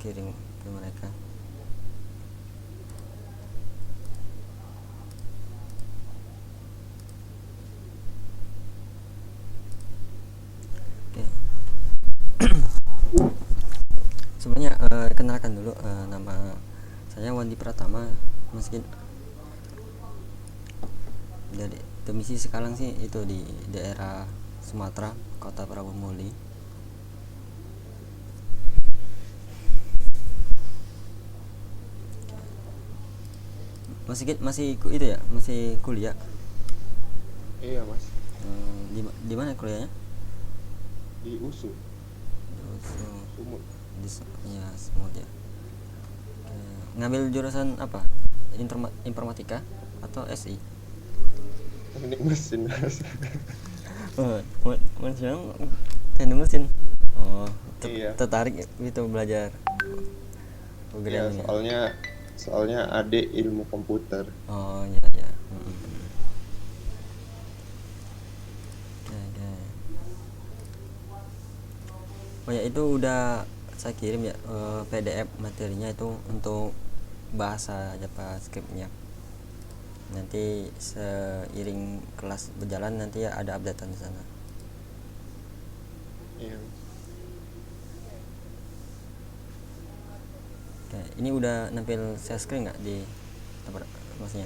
kirim ke mereka. Oke. Sebenarnya kenalkan dulu, nama saya Wandi Pratama. Meski dari domisili sekarang sih itu di daerah Sumatera, Kota Prabu Muli. Itu ya, masih kuliah. Iya mas, Di mana kuliahnya? di USU, Di Sumut. ya, semut ya. Oke. Ngambil jurusan apa? Informatika atau SI? Teknik mesin mas. Oh, mesin, teknik mesin. Oh, Iya, tertarik gitu belajar iya programming ya. soalnya adik ilmu komputer. Oh ya ya. Oke, oke. Oh ya, itu udah saya kirim ya, PDF materinya itu untuk bahasa JavaScript-nya. Nanti seiring kelas berjalan nanti ya ada updatean di sana. Iya mas. Oke, ini udah nampil share screen nggak di tempat masnya?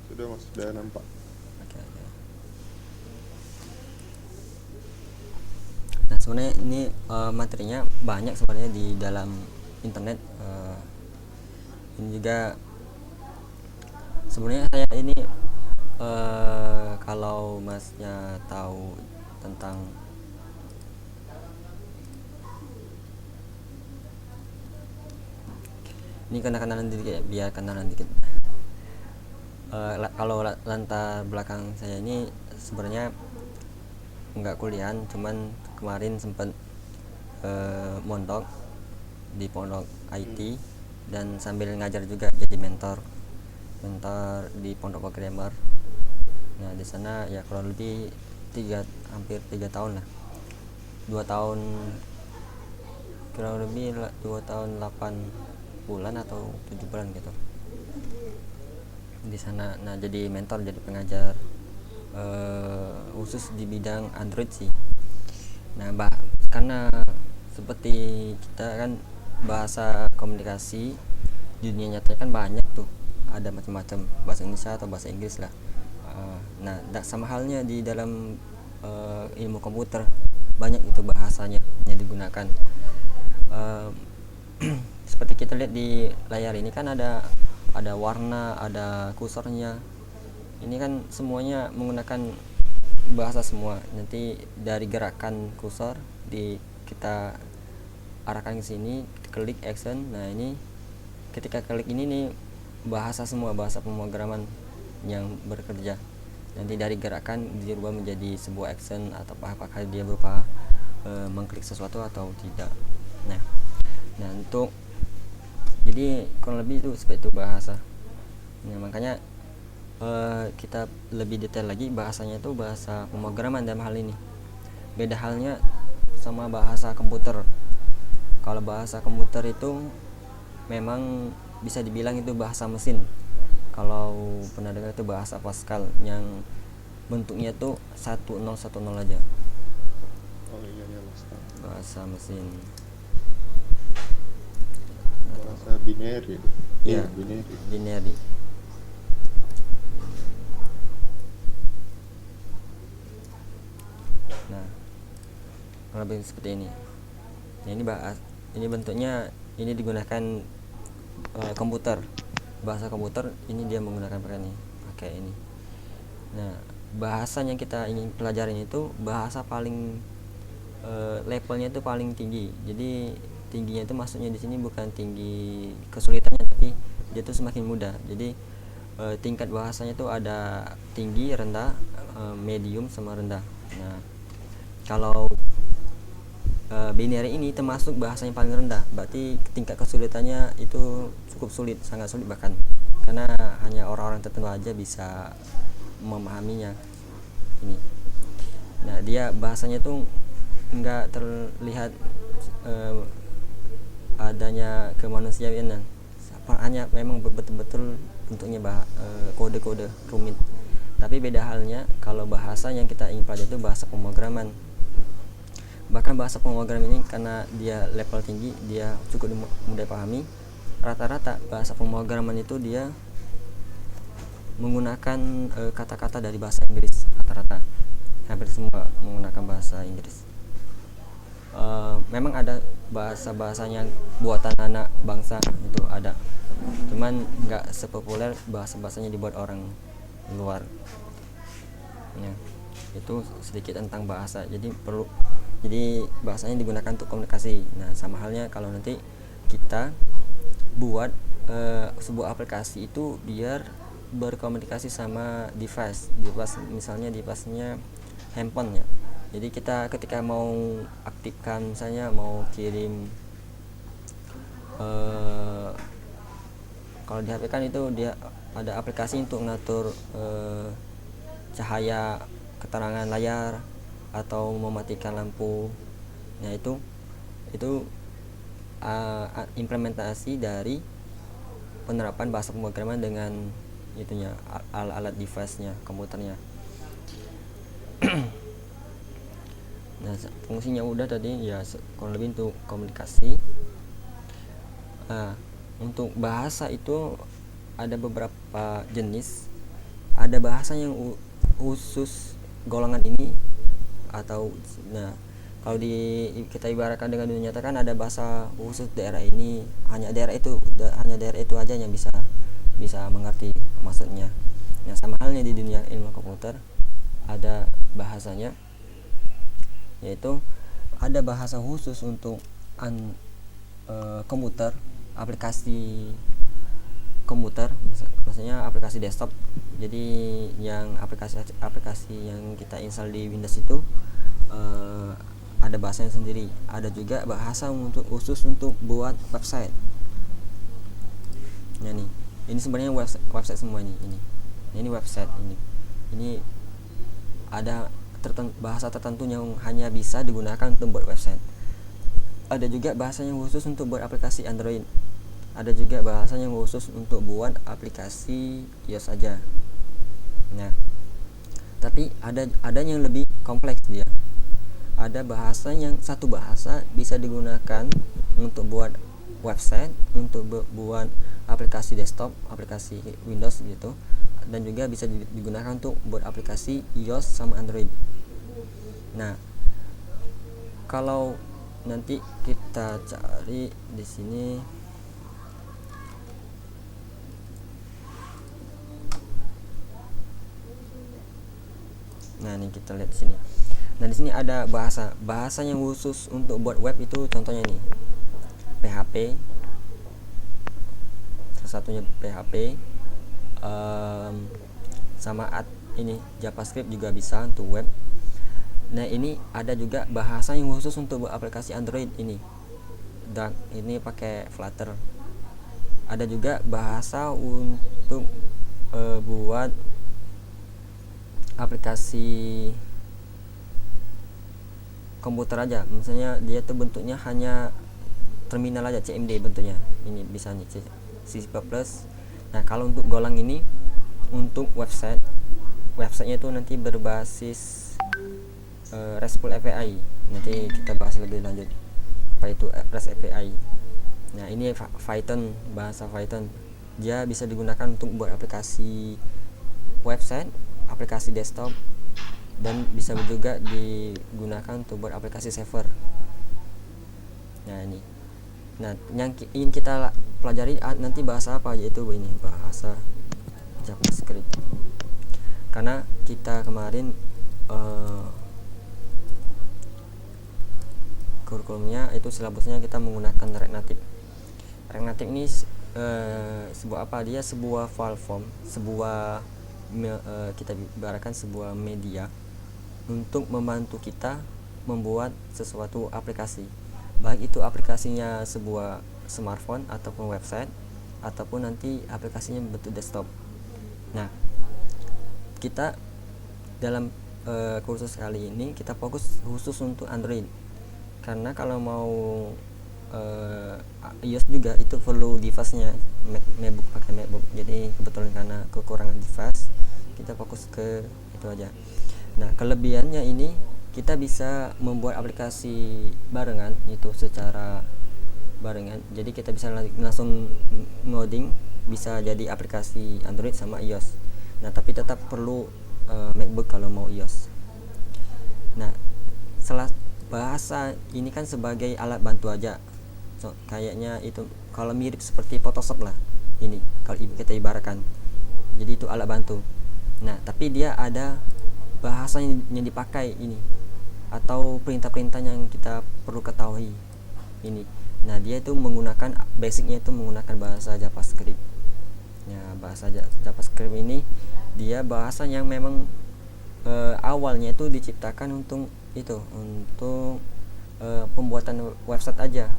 Sudah mas, sudah nampak. Oke, oke. Nah, sebenarnya ini materinya banyak sebenarnya di dalam internet. Ini juga sebenarnya saya ini, kalau masnya tahu tentang ini, karena kenalan dikit ya, biar kenalan dikit. Kalau latar belakang saya ini sebenarnya nggak kuliah, cuman kemarin sempat mondok di pondok IT Hmm. dan sambil ngajar juga jadi mentor mentor di pondok programmer. Nah, di sana ya kurang lebih hampir 3 tahun lah. 2 tahun, kurang lebih 2 tahun 8 bulan atau 7 bulan gitu di sana. Nah, jadi mentor, jadi pengajar, khusus di bidang Android sih. Nah, karena seperti kita kan, bahasa komunikasi di dunia nyata kan banyak tuh, ada macam-macam bahasa Indonesia atau bahasa Inggris lah. Nah, sama halnya di dalam ilmu komputer, banyak itu bahasanya yang digunakan. Eh, Seperti kita lihat di layar ini kan ada warna, ada kursornya. Ini kan semuanya menggunakan bahasa semua. Nanti dari gerakan kursor kita arahkan ke sini, klik action. Nah, ini ketika klik ini nih, bahasa semua, bahasa pemrograman yang bekerja. Nanti dari gerakan dirubah menjadi sebuah action, atau apakah dia berupa mengklik sesuatu atau tidak. Nah, untuk jadi kurang lebih itu seperti itu bahasa. Nah, makanya kita lebih detail lagi, bahasanya itu bahasa pemrograman dalam hal ini. Beda halnya sama bahasa komputer. Kalau bahasa komputer itu memang bisa dibilang itu bahasa mesin. Kalau pernah dengar itu bahasa Pascal yang bentuknya tuh 1010 aja. Oh iya ya mas, tahu. Bahasa mesin. Bahasa binary. Iya Ya, binary. binary. Nah, lebih seperti ini. Nah, ini bentuknya, ini digunakan komputer. Bahasa komputer ini dia menggunakan pakai ini. Nah, bahasa yang kita ingin pelajarin itu bahasa paling levelnya itu paling tinggi. Jadi tingginya itu maksudnya di sini bukan tinggi kesulitannya, tapi dia tuh semakin mudah. Jadi tingkat bahasanya itu ada tinggi, rendah, medium sama rendah. Nah, kalau binary ini termasuk bahasa yang paling rendah, berarti tingkat kesulitannya itu cukup sulit, sangat sulit bahkan, karena hanya orang-orang tertentu aja bisa memahaminya ini. Nah, dia bahasanya tuh nggak terlihat adanya kemanusiaan, hanya memang betul-betul bentuknya kode-kode rumit. Tapi beda halnya kalau bahasa yang kita ingin pelajari itu bahasa pemrograman. Bahkan bahasa pemrograman ini karena dia level tinggi, dia cukup mudah dipahami. Rata-rata bahasa pemrograman itu dia menggunakan kata-kata dari bahasa Inggris. Rata-rata hampir semua menggunakan bahasa Inggris. Memang ada bahasa-bahasanya buatan anak bangsa itu ada, cuman nggak sepopuler bahasa-bahasanya dibuat orang luar ya. Itu sedikit tentang bahasa. Jadi bahasanya digunakan untuk komunikasi. Nah, sama halnya kalau nanti kita buat sebuah aplikasi itu biar berkomunikasi sama device misalnya device-nya handphone ya. Jadi kita ketika mau aktifkan, misalnya mau kirim kalau di HP kan itu dia ada aplikasi untuk ngatur cahaya keterangan layar atau mematikan lampu. Nah, itu implementasi dari penerapan bahasa pemrograman dengan itunya alat device-nya, komputernya. Nah, fungsinya udah tadi ya, kurang lebih untuk komunikasi. Nah, untuk bahasa itu ada beberapa jenis. Ada bahasa yang khusus golongan ini atau kalau kita ibaratkan dengan dunia nyata kan ada bahasa khusus daerah ini, hanya daerah itu aja yang bisa mengerti maksudnya. Nah, sama halnya di dunia ilmu komputer ada bahasanya, yaitu ada bahasa khusus untuk komputer, aplikasi komputer, maksudnya aplikasi desktop. Jadi yang aplikasi yang kita install di Windows itu ada bahasanya sendiri. Ada juga bahasa khusus untuk buat website. Nah, ini sebenarnya website semua ini website ini ada bahasa tertentu yang hanya bisa digunakan untuk buat website. Ada juga bahasanya khusus untuk buat aplikasi Android. Ada juga bahasanya khusus untuk buat aplikasi iOS saja. Nah, tapi ada yang lebih kompleks dia. Ada satu bahasa bisa digunakan untuk buat website, untuk buat aplikasi desktop, aplikasi Windows gitu, dan juga bisa digunakan untuk buat aplikasi iOS sama Android. Nah, kalau nanti kita cari di sini, nah ini kita lihat di sini. Nah, di sini ada bahasa yang khusus untuk buat web itu, contohnya nih PHP, salah satunya PHP, sama ini JavaScript juga bisa untuk web. Nah, ini ada juga bahasa yang khusus untuk buat aplikasi Android ini pakai Flutter. Ada juga bahasa untuk buat aplikasi komputer aja, misalnya dia tuh bentuknya hanya terminal aja, CMD bentuknya. Ini bisa nih C++. Nah, kalau untuk golang ini untuk websitenya itu nanti berbasis RESTful API. Nanti kita bahas lebih lanjut apa itu REST API. Nah, ini Python, bahasa Python. Dia bisa digunakan untuk buat aplikasi website, aplikasi desktop, dan bisa juga digunakan untuk buat aplikasi server. Nah, yang ingin kita pelajari nanti bahasa apa, yaitu ini bahasa JavaScript. Karena kita kemarin kurikulumnya itu silabusnya kita menggunakan React Native. React Native ini sebuah file form, kita ibaratkan sebuah media untuk membantu kita membuat sesuatu aplikasi, baik itu aplikasinya sebuah smartphone ataupun website, ataupun nanti aplikasinya bentuk desktop. Nah, kita dalam kursus kali ini kita fokus khusus untuk Android, karena kalau mau iOS juga itu perlu device-nya, MacBook, pakai MacBook. Jadi kebetulan karena kekurangan device, kita fokus ke itu aja. Nah, kelebihannya ini kita bisa membuat aplikasi barengan itu secara barengan. Jadi kita bisa langsung ngoding, bisa jadi aplikasi Android sama iOS. Nah, tapi tetap perlu MacBook kalau mau iOS. Nah, salah bahasa ini kan sebagai alat bantu aja. So, kayaknya itu kalau mirip seperti Photoshop lah. Ini kalau kita ibaratkan. Jadi itu alat bantu. Nah, tapi dia ada bahasa yang dipakai ini atau perintah-perintah yang kita perlu ketahui ini. Nah, dia itu menggunakan basicnya itu menggunakan bahasa JavaScript. Ya, bahasa JavaScript ini dia bahasa yang memang awalnya itu diciptakan untuk pembuatan website aja.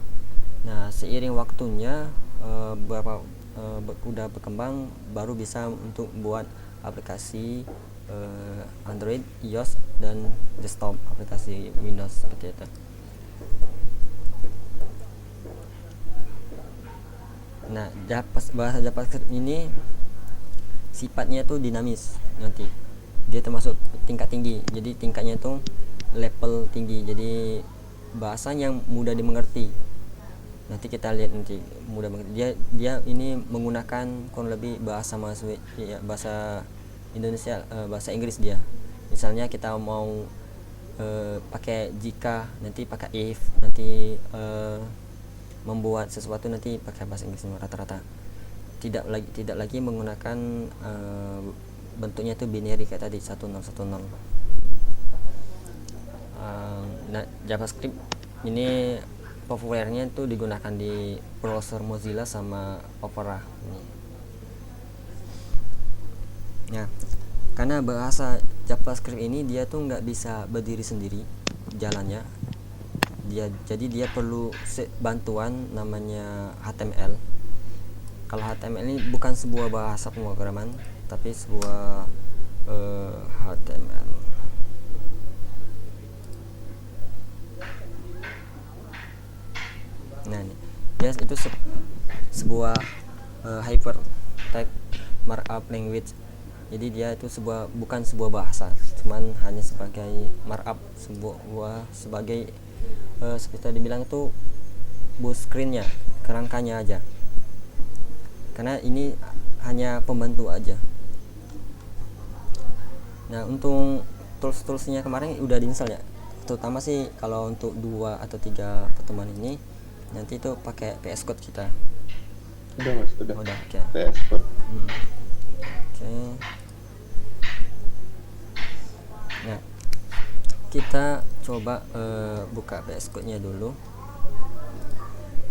Nah, seiring waktunya udah berkembang, baru bisa untuk buat aplikasi Android, iOS, dan desktop aplikasi Windows seperti itu. Nah, bahasa JavaScript ini sifatnya tuh dinamis. Nanti dia termasuk tingkat tinggi, jadi tingkatnya itu level tinggi, jadi bahasa yang mudah dimengerti. Nanti kita lihat nanti mudah banget dia ini menggunakan kurang lebih bahasa bahasa Indonesia, bahasa Inggris dia. Misalnya kita mau pakai jika, nanti pakai if, nanti membuat sesuatu nanti pakai bahasa Inggris rata-rata. Tidak lagi menggunakan bentuknya itu binary kayak tadi 1010. Nah, JavaScript ini populernya itu digunakan di browser Mozilla sama Opera ini. Nah, karena bahasa JavaScript ini dia tuh nggak bisa berdiri sendiri jalannya. Jadi dia perlu bantuan namanya HTML. Kalau HTML ini bukan sebuah bahasa pemrograman, tapi sebuah HTML. Nah, ini dia itu sebuah hypertext markup language. Jadi dia itu bukan sebuah bahasa, cuman hanya sebagai markup, sebagai seperti dibilang itu bus screen-nya, kerangkanya aja. Karena ini hanya pembantu aja. Nah, untuk tools-toolsnya kemarin udah diinstal ya. Terutama sih kalau untuk 2 atau 3 pertemuan ini nanti itu pakai VS Code kita. Udah Mas, udah. Oke. VS Code. Oke. Nah, kita coba buka VS Code-nya dulu.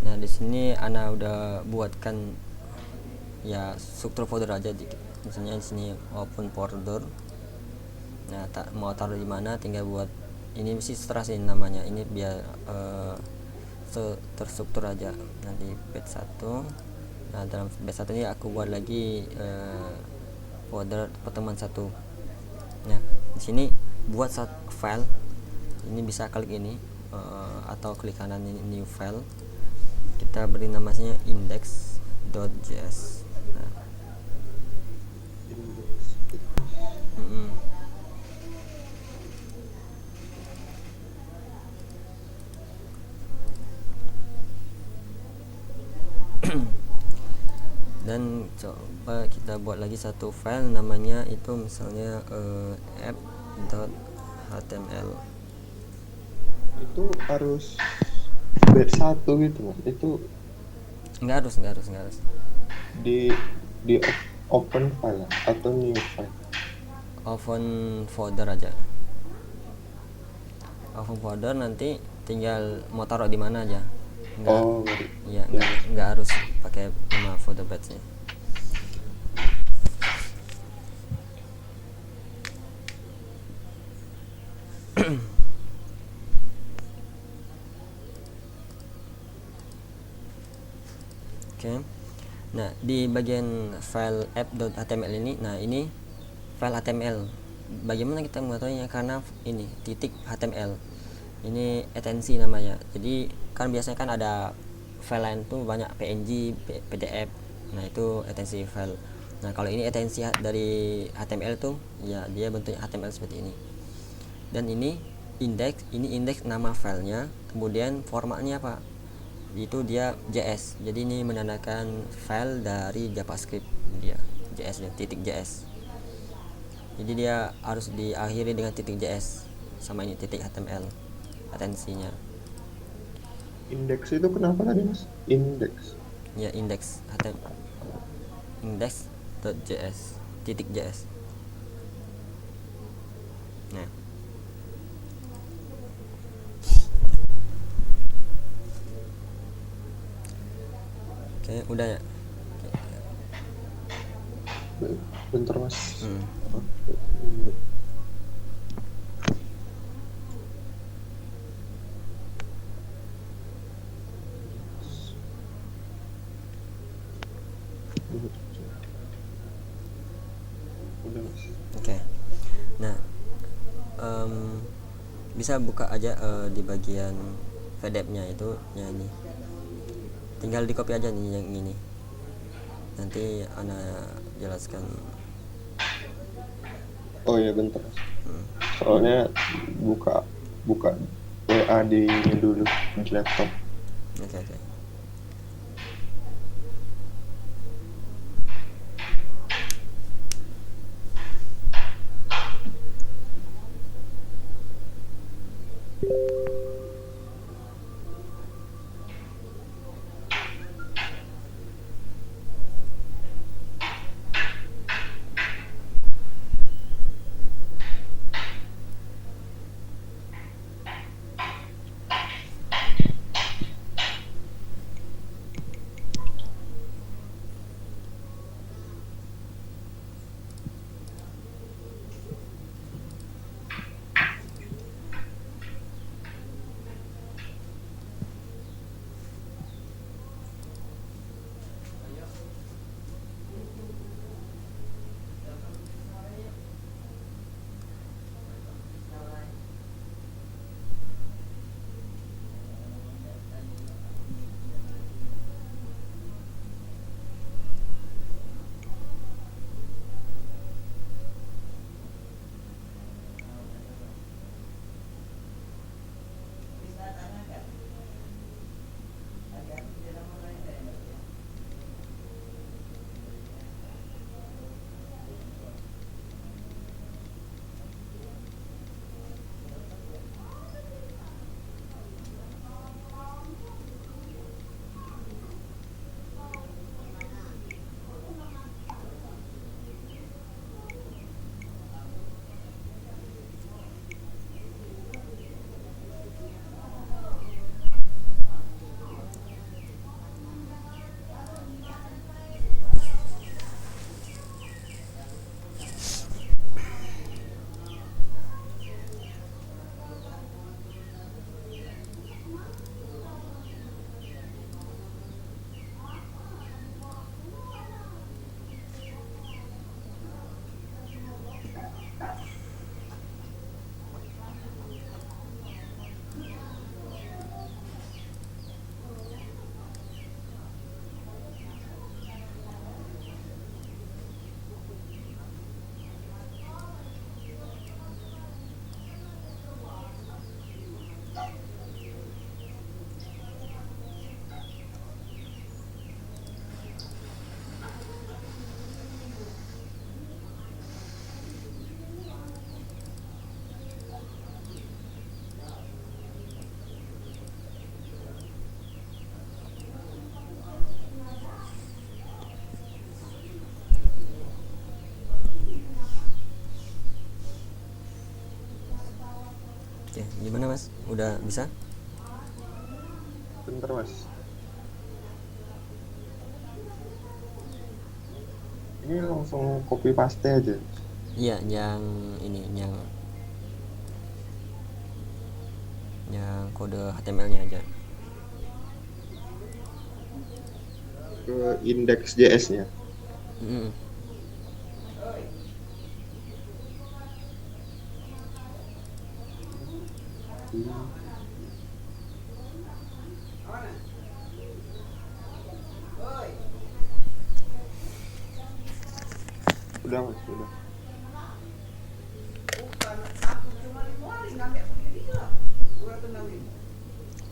Nah, di sini Ana udah buatkan ya struktur folder aja dikit. Misalnya di sini open folder. Nah, mau taruh di mana tinggal buat ini mesti setelah sih namanya. Ini biar terstruktur aja. Nanti batch 1. Nah, dalam batch 1 ini aku buat lagi folder pertemuan 1. Nah, di sini buat satu file. Ini bisa klik ini atau klik kanan ini new file. Kita beri namanya index.js. Nah. Dan coba kita buat lagi satu file namanya itu misalnya app.html. Itu harus batch 1 gitu Mas. Itu Enggak harus. di open file atau new file. Open folder aja. Open folder nanti tinggal mau taruh di mana aja. Enggak harus pakai nama folder batch-nya. Oke. Nah, di bagian file app.html ini, nah ini file HTML. Bagaimana kita mengetahuinya? Karena ini titik HTML. Ini atensi namanya. Jadi kan biasanya kan ada file lain tuh banyak PNG, PDF. Nah itu etensi file. Nah kalau ini etensi dari HTML tuh ya dia bentuknya HTML seperti ini. Dan ini indeks nama filenya, kemudian formatnya apa, itu dia JS. Jadi ini menandakan file dari JavaScript, dia JS dan titik JS. Jadi dia harus diakhiri dengan titik JS sama ini titik HTML atensinya. Indeks itu kenapa tadi mas? Indeks. Ya indeks HTML, index.js titik JS. Nah oke, udah ya. Bentar mas. Udah mas. Oke. Nah bisa buka aja di bagian PDF-nya itu ya ini. Tinggal di copy aja nih yang ini. Nanti ana jelaskan. Oh iya bentar mas. Soalnya buka WA di ini dulu di laptop. Oke. Oke, gimana mas? Udah bisa? Bentar mas. Ini langsung copy paste aja. Iya, yang ini yang kode HTML-nya aja. Ke indeks JS-nya. Mm-mm. Udah mas, udah.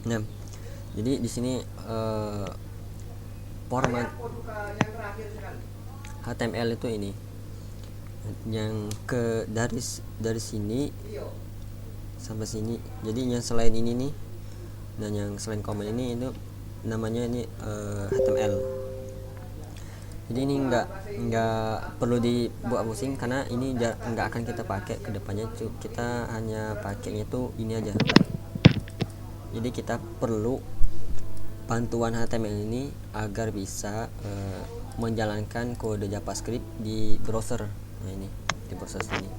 Nah, jadi di sini format HTML itu ini yang dari sini sampai sini. Jadi yang selain ini nih, dan yang selain komen ini itu namanya ini HTML. Jadi ini nggak perlu dibuat pusing karena ini nggak akan kita pakai kedepannya. Kita hanya pakainya itu ini aja. Jadi kita perlu bantuan HTML ini agar bisa menjalankan kode JavaScript di browser. Nah ini di browser sini.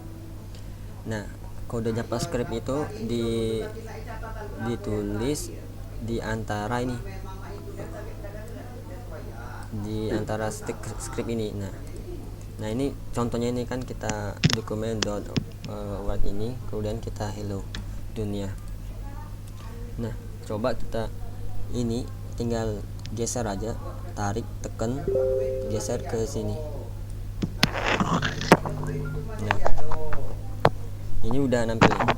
Nah kode JavaScript itu ditulis di antara ini, di antara script ini. Nah ini contohnya ini kan kita dokumen .word ini, kemudian kita hello dunia. Nah coba kita ini tinggal geser aja, tarik, tekan, geser ke sini. Nah ini udah nampil nih.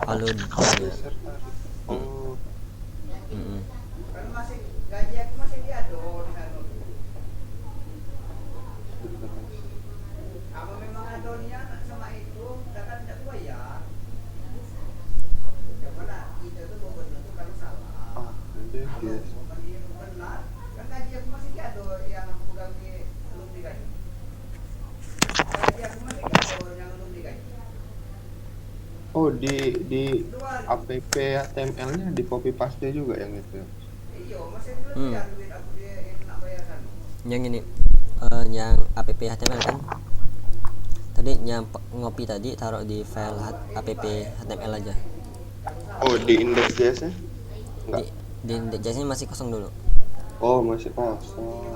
Halo dunia. Oh di app HTML-nya di copy paste juga yang itu. Yang ini yang app HTML kan tadi, yang ngopi tadi taruh di file app HTML aja. Oh di index.js-nya? Enggak. Di index.js-nya masih kosong dulu. Oh masih kosong.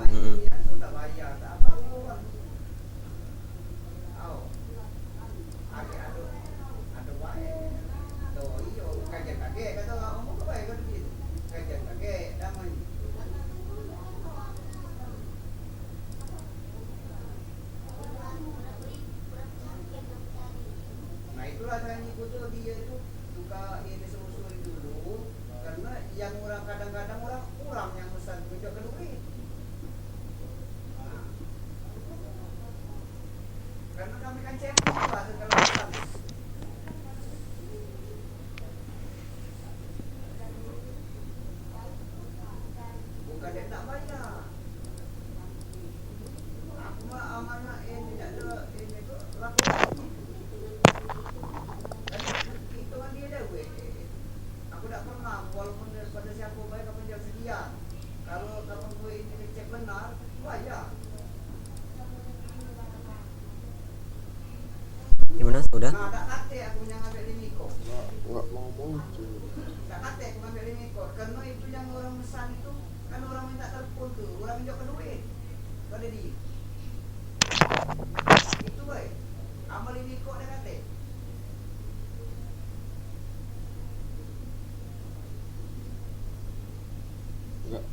Gimana sudah? Nggak mau muncul.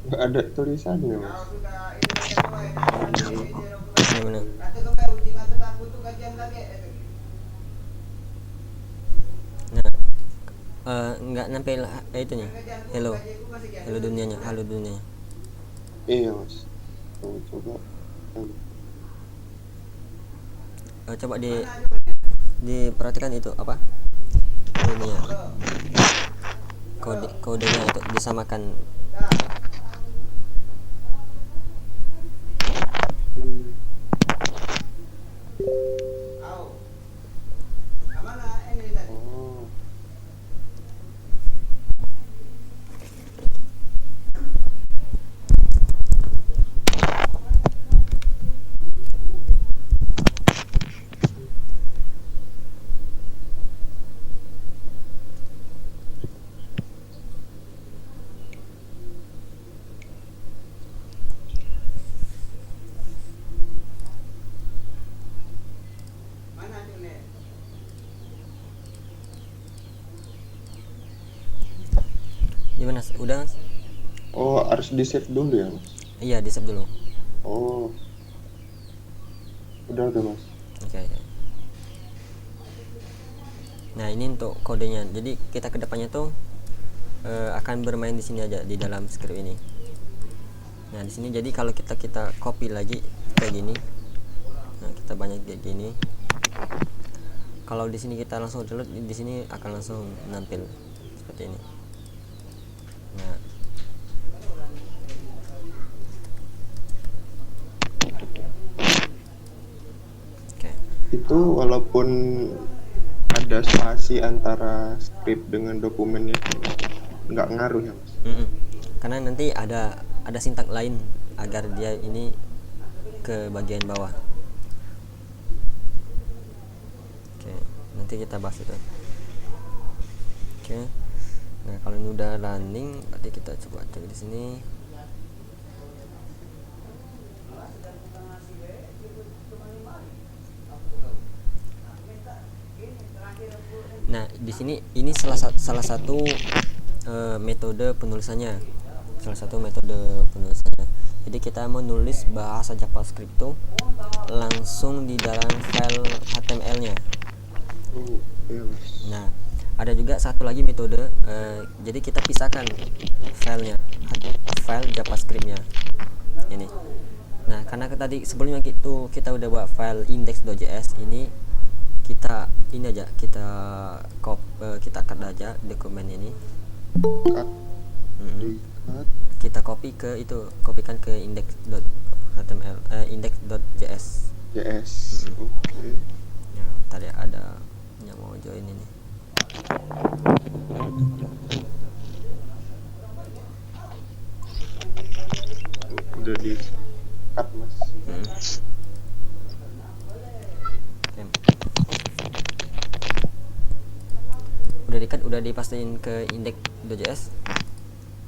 Nggak ada tulisannya mas. Gimana? Nah nggak nampil itunya, hello dunianya, halo dunianya. Iya mas. Coba. Coba diperhatikan itu apa ini ya, kodenya itu disamakan. Gimana, udah mas? Oh, harus di save dulu ya mas? Iya, di save dulu. Oh. Udah tuh mas. Oke. Nah ini untuk kodenya. Jadi kita kedepannya tuh akan bermain di sini aja di dalam script ini. Nah di sini jadi kalau kita copy lagi kayak gini, nah kita banyak kayak gini. Kalau di sini kita langsung reload, di sini akan langsung nampil seperti ini. Nah oke. Itu walaupun ada spasi antara script dengan dokumennya nggak ngaruh ya mas? Karena nanti ada sintak lain agar dia ini ke bagian bawah. Oke, nanti kita bahas itu. Oke. Nah, kalau ini udah running, berarti kita coba cek di sini. Nah, di sini ini salah satu metode penulisannya. Jadi kita menulis bahasa JavaScript itu langsung di dalam file HTML-nya. Oh, iya mas. Nah, ada juga satu lagi metode. Jadi kita pisahkan filenya, file JavaScript-nya. Ini. Nah, karena tadi sebelumnya kita udah buat file index.js, ini kita cut aja dokumen ini. Cut. Cut. Kita kopikan ke index.html, index.js. JS. Oke. Ya, tadi ada yang mau join ini. Udah di cut mas. Udah dipastiin ke index.js.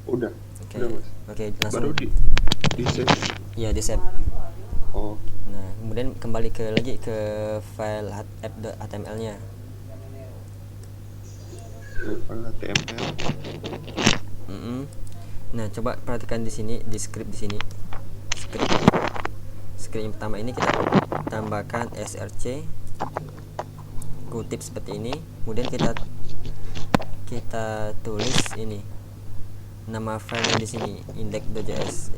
Udah. Oke. Udah mas. Oke, langsung. Baru di save. Iya, di save. Oh. Nah, kemudian kembali lagi ke file app.html-nya. File HTML. Nah, coba perhatikan di sini, di script di sini. Script yang pertama ini kita tambahkan src, kutip seperti ini. Kemudian kita tulis ini nama filenya di sini, index.js.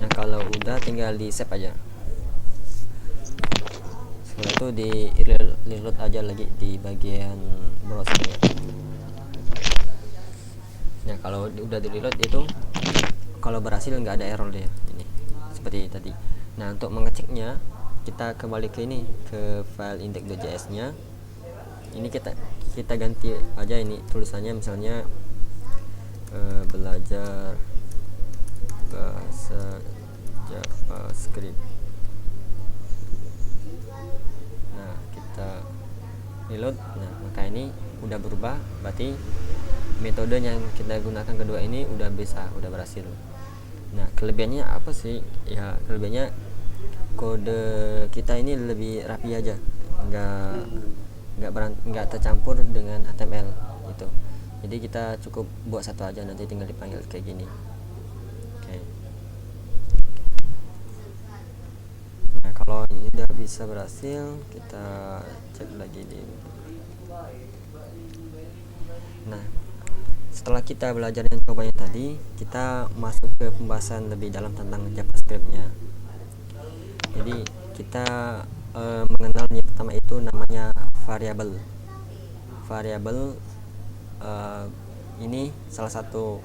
Nah, kalau udah tinggal di save aja. Setelah itu di reload aja lagi di bagian browsernya. Nah, kalau udah di reload itu kalau berhasil nggak ada error deh ini seperti tadi. Nah, untuk mengeceknya kita kembali ke ini, ke file index.js nya. Ini kita ganti aja ini tulisannya, misalnya belajar bahasa JavaScript. Nah, kita reload. Nah, maka ini udah berubah, berarti metode yang kita gunakan kedua ini udah berhasil. Nah, kelebihannya apa sih? Ya, kelebihannya kode kita ini lebih rapi aja, nggak tercampur dengan HTML itu. Jadi kita cukup buat satu aja, nanti tinggal dipanggil kayak gini. Oke. Nah, kalau ini udah bisa berhasil, kita cek lagi di. Nah, setelah kita belajar yang cobanya tadi, kita masuk ke pembahasan lebih dalam tentang JavaScript-nya. Jadi kita mengenal yang pertama itu namanya variabel. Ini salah satu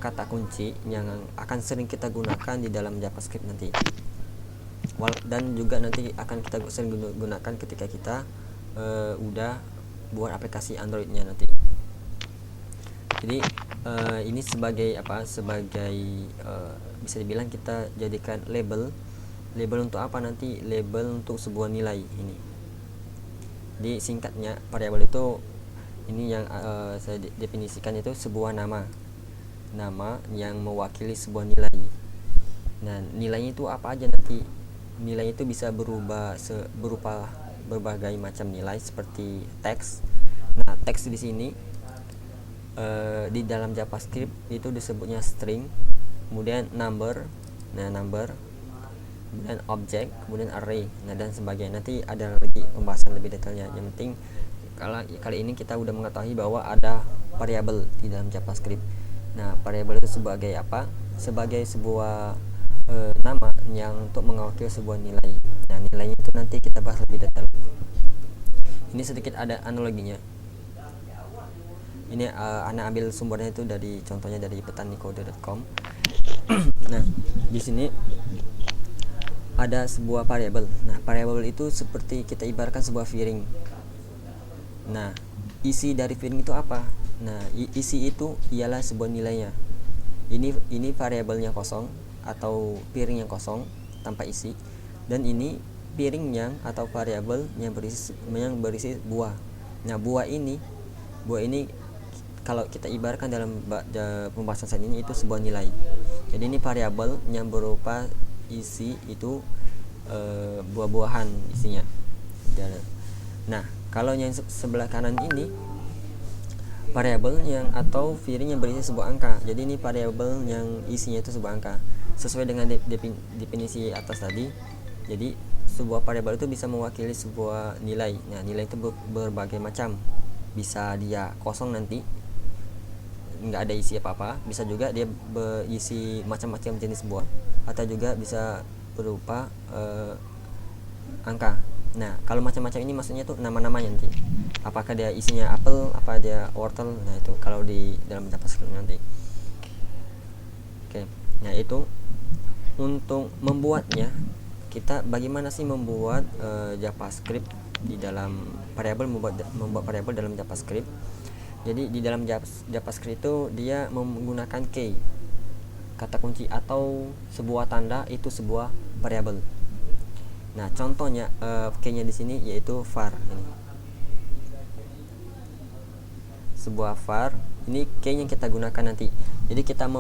kata kunci yang akan sering kita gunakan di dalam JavaScript nanti. Dan juga nanti akan kita sering gunakan ketika kita udah buat aplikasi Android-nya nanti. Jadi ini sebagai bisa dibilang kita jadikan label untuk apa nanti? Label untuk sebuah nilai ini. Di singkatnya, variabel itu ini yang saya definisikan itu sebuah nama yang mewakili sebuah nilai. Nah, nilainya itu apa aja nanti? Nilai itu bisa berupa berbagai macam nilai seperti teks. Nah, teks di sini di dalam JavaScript itu disebutnya string, kemudian number, kemudian object, kemudian array, nah dan sebagainya. Nanti ada lagi pembahasan lebih detailnya. Yang penting kali ini kita udah mengetahui bahwa ada variabel di dalam JavaScript. Nah, variabel itu sebagai apa? Sebagai sebuah nama yang untuk mewakili sebuah nilai. Nah, nilainya itu nanti kita bahas lebih detail. Ini sedikit ada analoginya. Ini Ana ambil sumbernya itu contohnya dari petanikode.com. Nah, di sini ada sebuah variabel. Nah, variabel itu seperti kita ibaratkan sebuah piring. Nah, isi dari piring itu apa? Nah, isi itu ialah sebuah nilainya. Ini variabelnya kosong atau piring yang kosong tanpa isi, dan ini piring yang atau variabel yang berisi buah. Nah, buah ini kalau kita ibaratkan dalam pembahasan saat ini itu sebuah nilai. Jadi ini variabel yang berupa isi itu buah-buahan isinya. Nah, kalau yang sebelah kanan ini variabel yang atau piring yang berisi sebuah angka. Jadi ini variabel yang isinya itu sebuah angka. Sesuai dengan definisi atas tadi. Jadi sebuah variabel itu bisa mewakili sebuah nilai. Nah, nilai itu berbagai macam. Bisa dia kosong nanti, nggak ada isi apa-apa. Bisa juga dia berisi macam-macam jenis buah, atau juga bisa berupa angka. Nah, kalau macam-macam ini maksudnya tuh nama-namanya nanti. Apakah dia isinya apel, apa dia wortel. Nah, itu kalau di dalam JavaScript nanti. Oke. Nah, itu untuk membuatnya, kita bagaimana sih membuat JavaScript di dalam variabel, membuat variabel dalam JavaScript. Jadi di dalam JavaScript itu dia menggunakan key, kata kunci atau sebuah tanda itu sebuah variabel. Nah, contohnya key-nya di sini yaitu var. Ini sebuah var. Ini key yang kita gunakan nanti. Jadi kita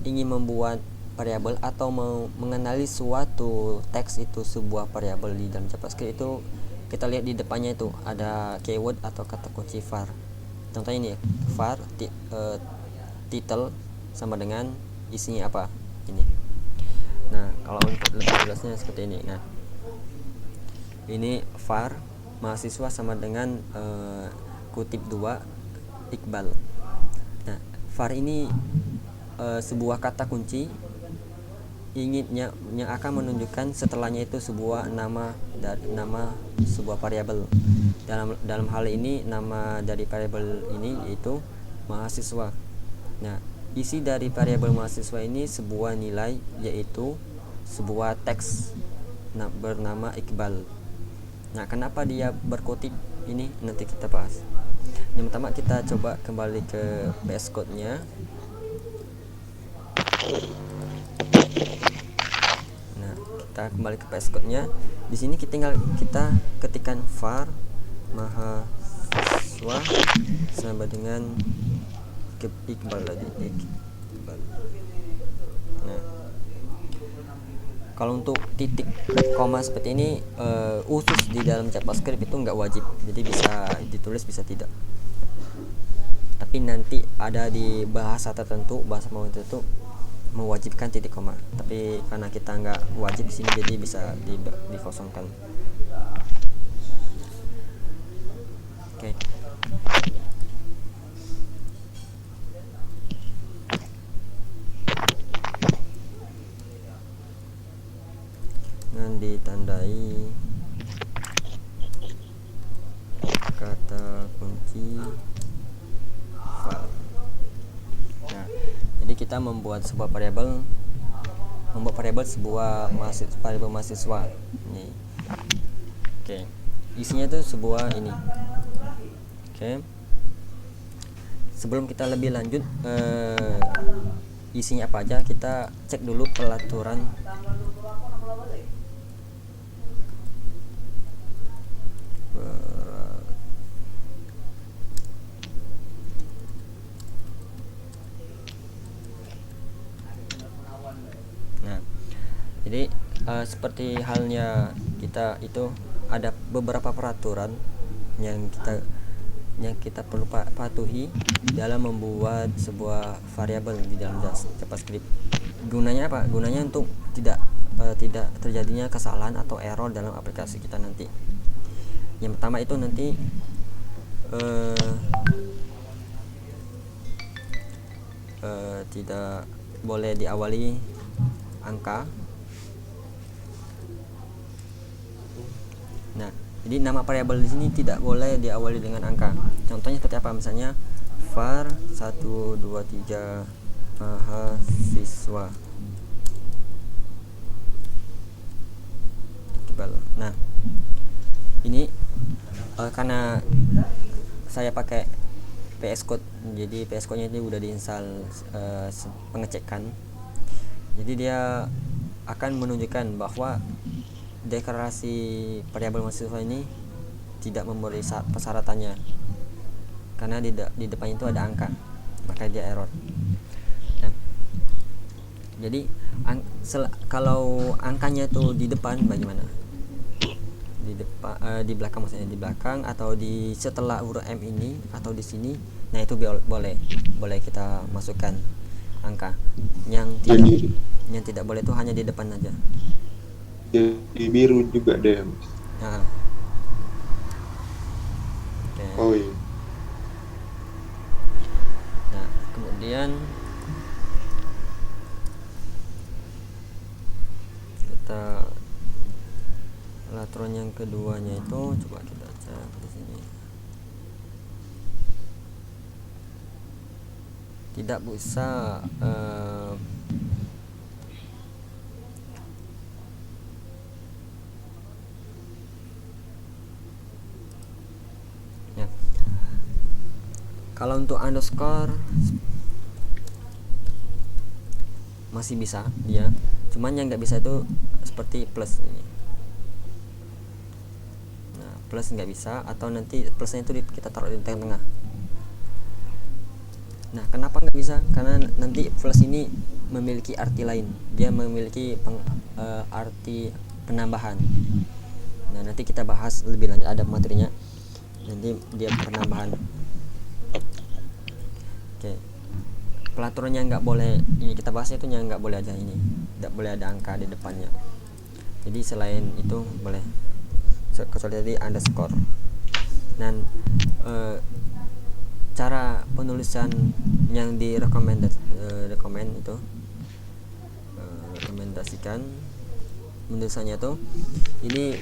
ingin membuat variabel atau mengenali suatu teks itu sebuah variabel di dalam JavaScript itu, kita lihat di depannya itu ada keyword atau kata kunci var. Contohnya ini ya, var title sama dengan isinya apa ini. Nah, kalau untuk lebih jelasnya seperti ini. Nah, ini var mahasiswa sama dengan kutip 2 Iqbal. Nah, var ini sebuah kata kunci yang akan menunjukkan setelahnya itu sebuah nama sebuah variabel. Dalam hal ini nama dari variabel ini yaitu mahasiswa. Nah, isi dari variabel mahasiswa ini sebuah nilai, yaitu sebuah teks bernama Iqbal. Nah, kenapa dia berkutip ini nanti kita bahas. Yang pertama kita coba kembali ke VS Code-nya. Nah, kita kembali ke VS Code-nya. Di sini kita ketikkan var mahasiswa sama dengan Iqbal tadi. Iqbal. Nah, kalau untuk titik koma seperti ini khusus di dalam JavaScript itu nggak wajib, jadi bisa ditulis bisa tidak. Tapi nanti ada di bahasa tertentu, bahasa tertentu mewajibkan titik koma. Tapi karena kita nggak wajib di sini, jadi bisa dikosongkan. Oke. Dan ditandai kata kunci var. Nah, jadi kita membuat sebuah variabel, sebuah variabel mahasiswa. Ini. Oke. Isinya itu sebuah ini. Oke. Sebelum kita lebih lanjut isinya apa aja, kita cek dulu pelaturan Jadi seperti halnya kita itu ada beberapa peraturan yang kita perlu patuhi dalam membuat sebuah variabel di dalam JavaScript. Gunanya apa? Gunanya untuk tidak terjadinya kesalahan atau error dalam aplikasi kita nanti. Yang pertama itu nanti tidak boleh diawali angka. Nah, jadi nama variabel di sini tidak boleh diawali dengan angka. Contohnya seperti apa? Misalnya var 1 2 3 mahasiswa. Nah, ini karena saya pakai VS Code, jadi VS Code nya ini udah diinstal pengecekan. Jadi dia akan menunjukkan bahwa deklarasi variabel mahasiswa ini tidak memenuhi persyaratannya, karena di depan itu ada angka, maka dia error. Nah, jadi kalau angkanya itu di depan bagaimana? Di depan, di belakang, maksudnya di belakang atau di setelah huruf M ini atau di sini, nah itu boleh kita masukkan angka. Yang tidak boleh itu hanya di depan aja. Di biru juga deh, Mas. Nah, okay. Oh iya. Nah, kemudian kita peraturan yang keduanya itu coba kita cek di sini. Tidak bisa ya. Kalau untuk underscore masih bisa dia, cuman yang nggak bisa itu seperti plus ini. Nah, plus nggak bisa, atau nanti plusnya itu kita taruh di tengah-tengah. Nah, kenapa nggak bisa? Karena nanti plus ini memiliki arti lain. Dia memiliki arti penambahan. Nah, nanti kita bahas lebih lanjut, ada materinya. Nanti dia penambahan. Oke. Pelaturan yang nggak boleh ini kita bahas itu yang nggak boleh aja ini. Tidak boleh ada angka di depannya. Jadi selain itu boleh. Kecuali tadi underscore. Dan cara penulisan yang rekomendasikan penulisannya tuh ini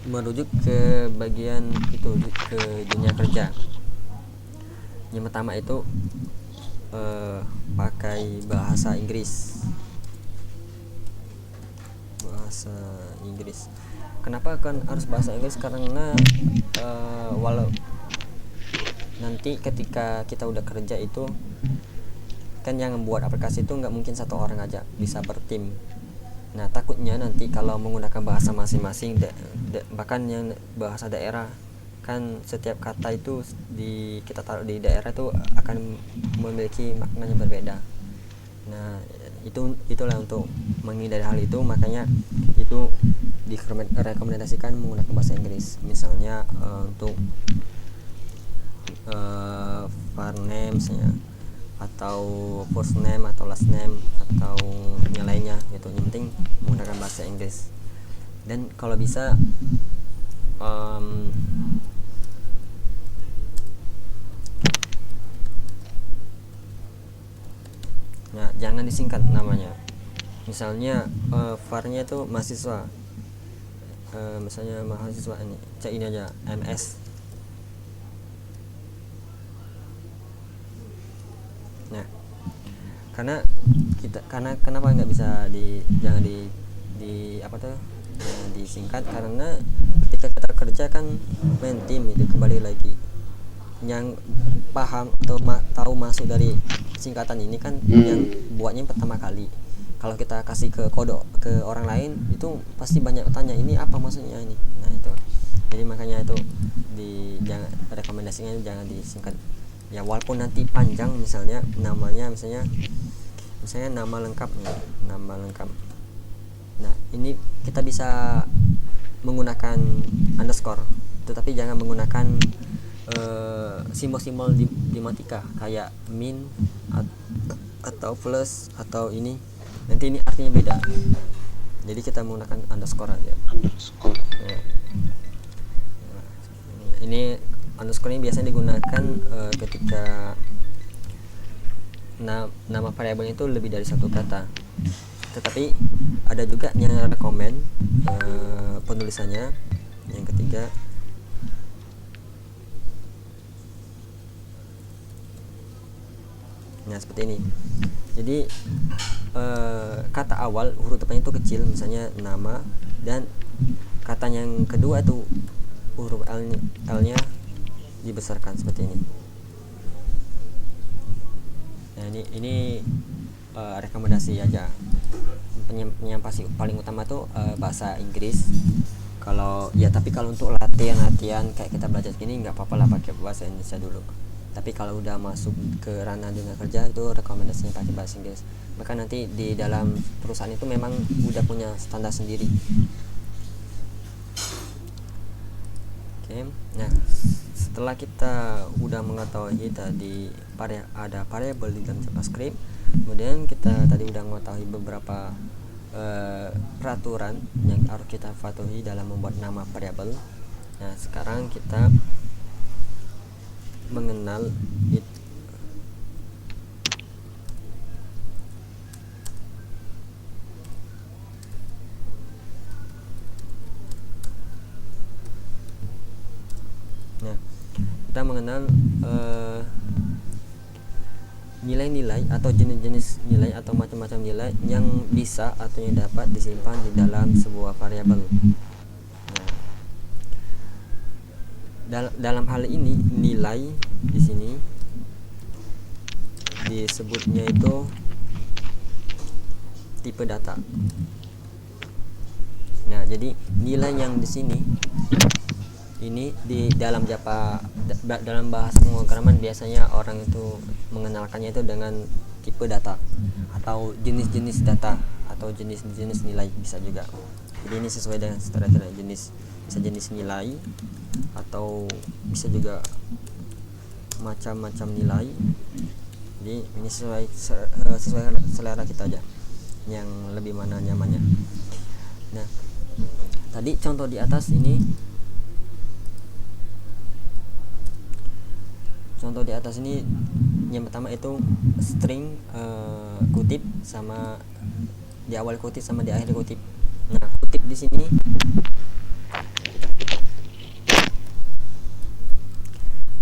merujuk ke bagian itu, ke dunia kerja. Yang pertama itu pakai bahasa Inggris. Kenapa kan harus bahasa Inggris? Karena walau nanti ketika kita udah kerja itu kan yang membuat aplikasi itu nggak mungkin satu orang aja, bisa bertim. Nah, takutnya nanti kalau menggunakan bahasa masing-masing, bahkan yang bahasa daerah, kan setiap kata itu kita taruh di daerah itu akan memiliki maknanya berbeda. Nah, itulah untuk menghindari hal itu, makanya itu direkomendasikan menggunakan bahasa Inggris. Misalnya untuk var name misalnya, atau first name atau last name atau yang lainnya gitu. Yang penting menggunakan bahasa Inggris. Dan kalau bisa nah, jangan disingkat namanya. Misalnya var-nya itu mahasiswa, misalnya mahasiswa ini, cek ini aja MS. Nah, karena kenapa nggak bisa jangan disingkat, karena ketika kita kerja kan main tim itu, kembali lagi yang paham atau tahu masuk dari singkatan ini kan yang buatnya pertama kali. Kalau kita kasih ke kode ke orang lain itu pasti banyak tanya, ini apa maksudnya ini. Nah, itu jadi makanya itu jangan, rekomendasinya jangan disingkat ya, walaupun nanti panjang. Misalnya namanya misalnya nama lengkap Nah, ini kita bisa menggunakan underscore, tetapi jangan menggunakan simbol-simbol di Matika kayak min atau plus atau ini, nanti ini artinya beda. Jadi kita menggunakan underscore aja. Underscore. Ya. Nah, ini underscore ini biasanya digunakan ketika nama variabel itu lebih dari satu kata. Tetapi ada juga yang rekomend penulisannya yang ketiga. Nah, seperti ini. Jadi kata awal huruf depannya itu kecil, misalnya nama, dan kata yang kedua itu huruf L-nya dibesarkan seperti ini. Nah, ini rekomendasi aja. Yang paling utama tuh bahasa Inggris. Tapi kalau untuk latihan kayak kita belajar gini nggak apa-apa lah pakai bahasa Indonesia dulu. Tapi kalau udah masuk ke ranah dunia kerja itu rekomendasinya pakai bahasa Inggris. Maka nanti di dalam perusahaan itu memang udah punya standar sendiri. Oke. Nah, setelah kita udah mengetahui tadi ada variabel di dalam JavaScript, kemudian kita tadi udah mengetahui beberapa peraturan yang harus kita patuhi dalam membuat nama variabel. Nah, sekarang kita mengenal nilai-nilai atau jenis-jenis nilai atau macam-macam nilai yang bisa atau yang dapat disimpan di dalam sebuah variabel. Dalam hal ini nilai di sini disebutnya itu tipe data. Nah, jadi nilai yang di sini ini di dalam dalam bahasa pemrograman biasanya orang itu mengenalkannya itu dengan tipe data atau jenis-jenis data atau jenis-jenis nilai bisa juga. Jadi ini sesuai dengan standar jenis, bisa jenis nilai atau bisa juga macam-macam nilai. Jadi ini sesuai selera kita aja yang lebih mana nyamannya. Nah, tadi contoh di atas ini, yang pertama itu string kutip sama di awal kutip sama di akhir kutip. Nah, kutip di sini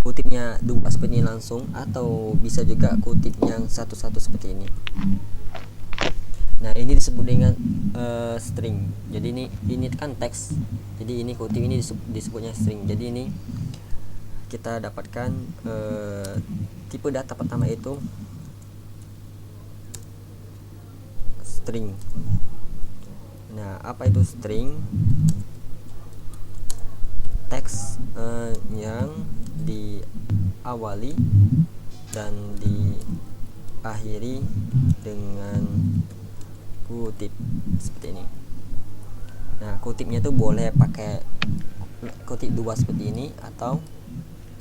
kutipnya dua seperti ini langsung, atau bisa juga kutip yang satu-satu seperti ini. Nah, ini disebut dengan string. Jadi ini kan teks. Jadi ini kutip, ini disebutnya string. Jadi ini kita dapatkan tipe data pertama itu string. Nah, apa itu string? Teks yang diawali dan diakhiri dengan kutip seperti ini. Nah, kutipnya itu boleh pakai kutip dua seperti ini atau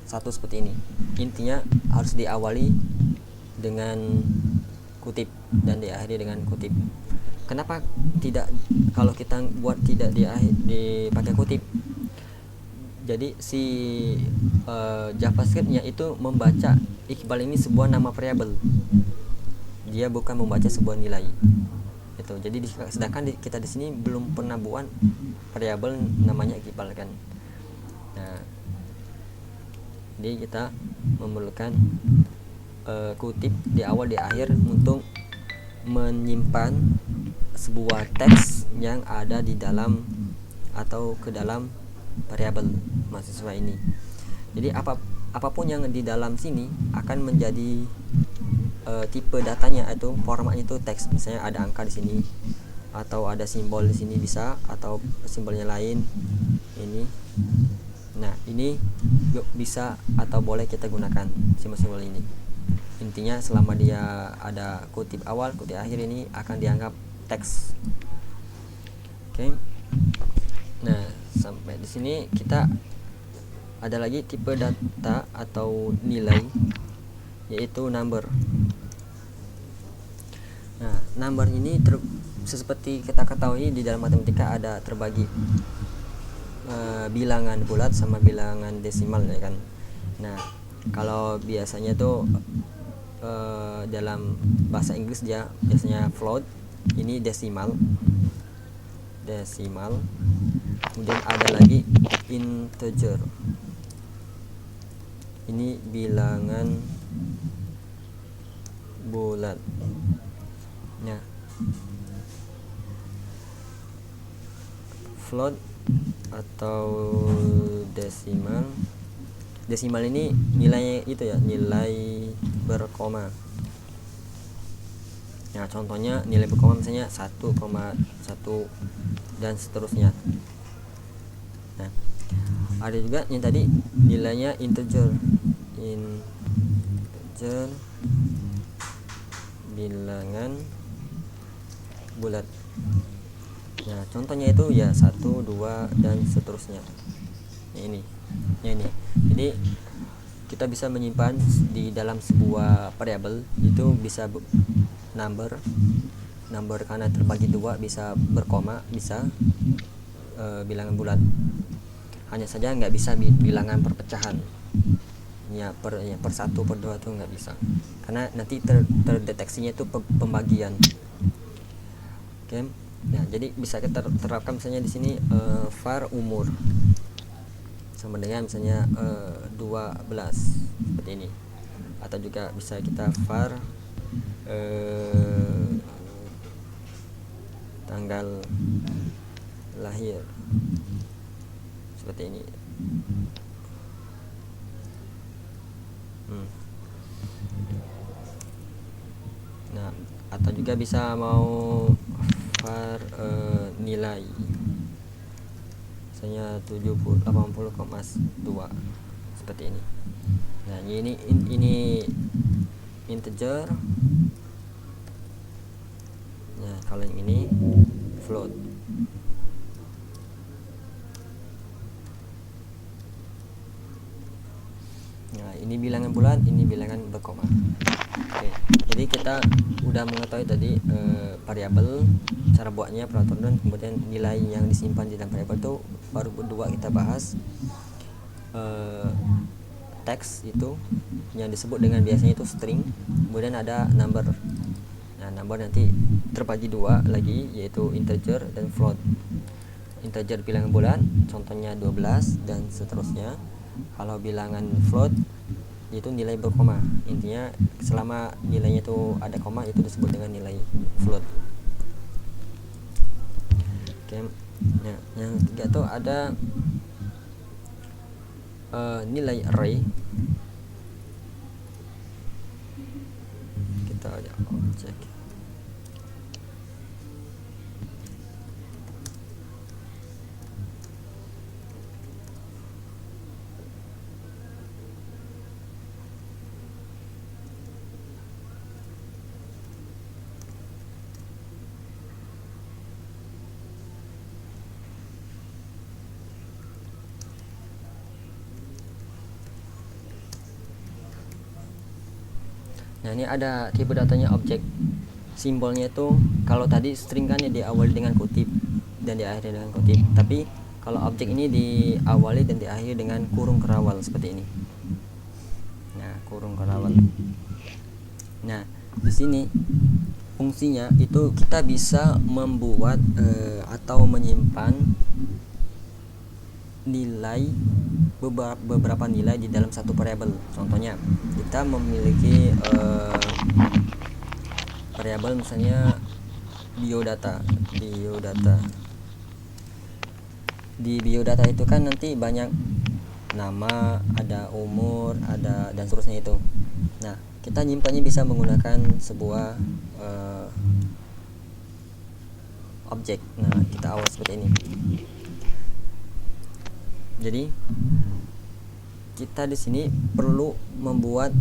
satu seperti ini. Intinya harus diawali dengan kutip dan diakhiri dengan kutip. Kenapa tidak kalau kita buat tidak dipakai kutip? Jadi si JavaScript-nya itu membaca Iqbal ini sebuah nama variabel. Dia bukan membaca sebuah nilai. Itu. Jadi sedangkan kita di sini belum pernah buat variabel namanya Iqbal kan. Nah, jadi kita memerlukan kutip di awal di akhir untuk menyimpan sebuah teks yang ada di dalam atau ke dalam variabel mahasiswa ini. Jadi apapun yang di dalam sini akan menjadi tipe datanya, itu formatnya itu teks. Misalnya ada angka di sini atau ada simbol di sini bisa, atau simbolnya lain ini. Nah, ini bisa atau boleh kita gunakan simbol-simbol ini. Intinya selama dia ada kutip awal, kutip akhir, ini akan dianggap teks. Oke. Nah, sampai di sini kita ada lagi tipe data atau nilai, yaitu number. Nah, number ini seperti kita ketahui di dalam matematika ada terbagi bilangan bulat sama bilangan desimal, ya kan. Nah, kalau biasanya tuh dalam bahasa Inggris dia biasanya float, ini desimal. Kemudian ada lagi integer, ini bilangan bulat. Nah, float atau desimal ini nilainya itu ya, nilai berkoma. Nah, contohnya nilai berkoma misalnya 1,1 dan seterusnya. Nah, ada juga yang tadi nilainya integer bilangan bulat. Nah, contohnya itu ya 1, 2 dan seterusnya. Ini. Jadi kita bisa menyimpan di dalam sebuah variabel itu bisa number karena terbagi dua, bisa berkoma, bisa bilangan bulat. Hanya saja nggak bisa bilangan perpecahan. Per 1, per 2 tuh nggak bisa. Karena nanti terdeteksinya itu pembagian. Oke. Nah, jadi bisa kita terapkan misalnya di sini var umur sama dengan misalnya 12 seperti ini, atau juga bisa kita var tanggal lahir seperti ini. Nah, atau juga bisa mau var nilai misalnya 80,2 seperti ini. Nah, ini integer. Nah, kalau yang ini float. Nah, ini bilangan bulat, ini bilangan berkoma. Oke, jadi kita udah mengetahui tadi variabel, cara buatnya, peraturan, kemudian nilai yang disimpan di dalam variabel itu. Baru berdua kita bahas teks itu yang disebut dengan biasanya itu string, kemudian ada number. Nah, number nanti terbagi dua lagi, yaitu integer dan float. Integer bilangan bulat, contohnya 12 dan seterusnya. Kalau bilangan float itu nilai berkoma. Intinya selama nilainya itu ada koma, itu disebut dengan nilai float. Oke. Nah, yang ketiga tuh ada nilai array. Kita ada objek. Nah, ini ada tipe datanya objek. Simbolnya itu kalau tadi string kan ya diawali dengan kutip dan diakhiri dengan kutip, tapi kalau objek ini diawali dan diakhiri dengan kurung kerawal seperti ini. Nah, kurung kerawal. Nah, di sini fungsinya itu kita bisa membuat atau menyimpan nilai, beberapa nilai di dalam satu variabel. Contohnya kita memiliki variabel misalnya biodata. Di biodata itu kan nanti banyak nama, ada umur, ada dan seterusnya itu. Nah, kita nyimpannya bisa menggunakan sebuah objek. Nah, kita awal seperti ini. Jadi kita di sini perlu membuat,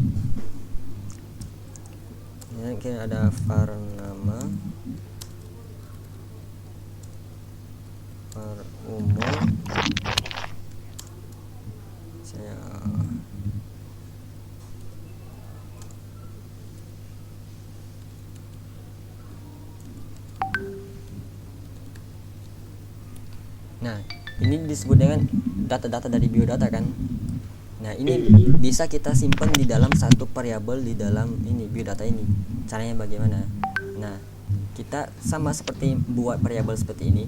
ya, ada var nama, per umur saya nah ini disebut dengan data-data dari biodata kan. Nah ini bisa kita simpan di dalam satu variabel di dalam ini biodata ini. Caranya bagaimana? Nah kita sama seperti buat variabel seperti ini,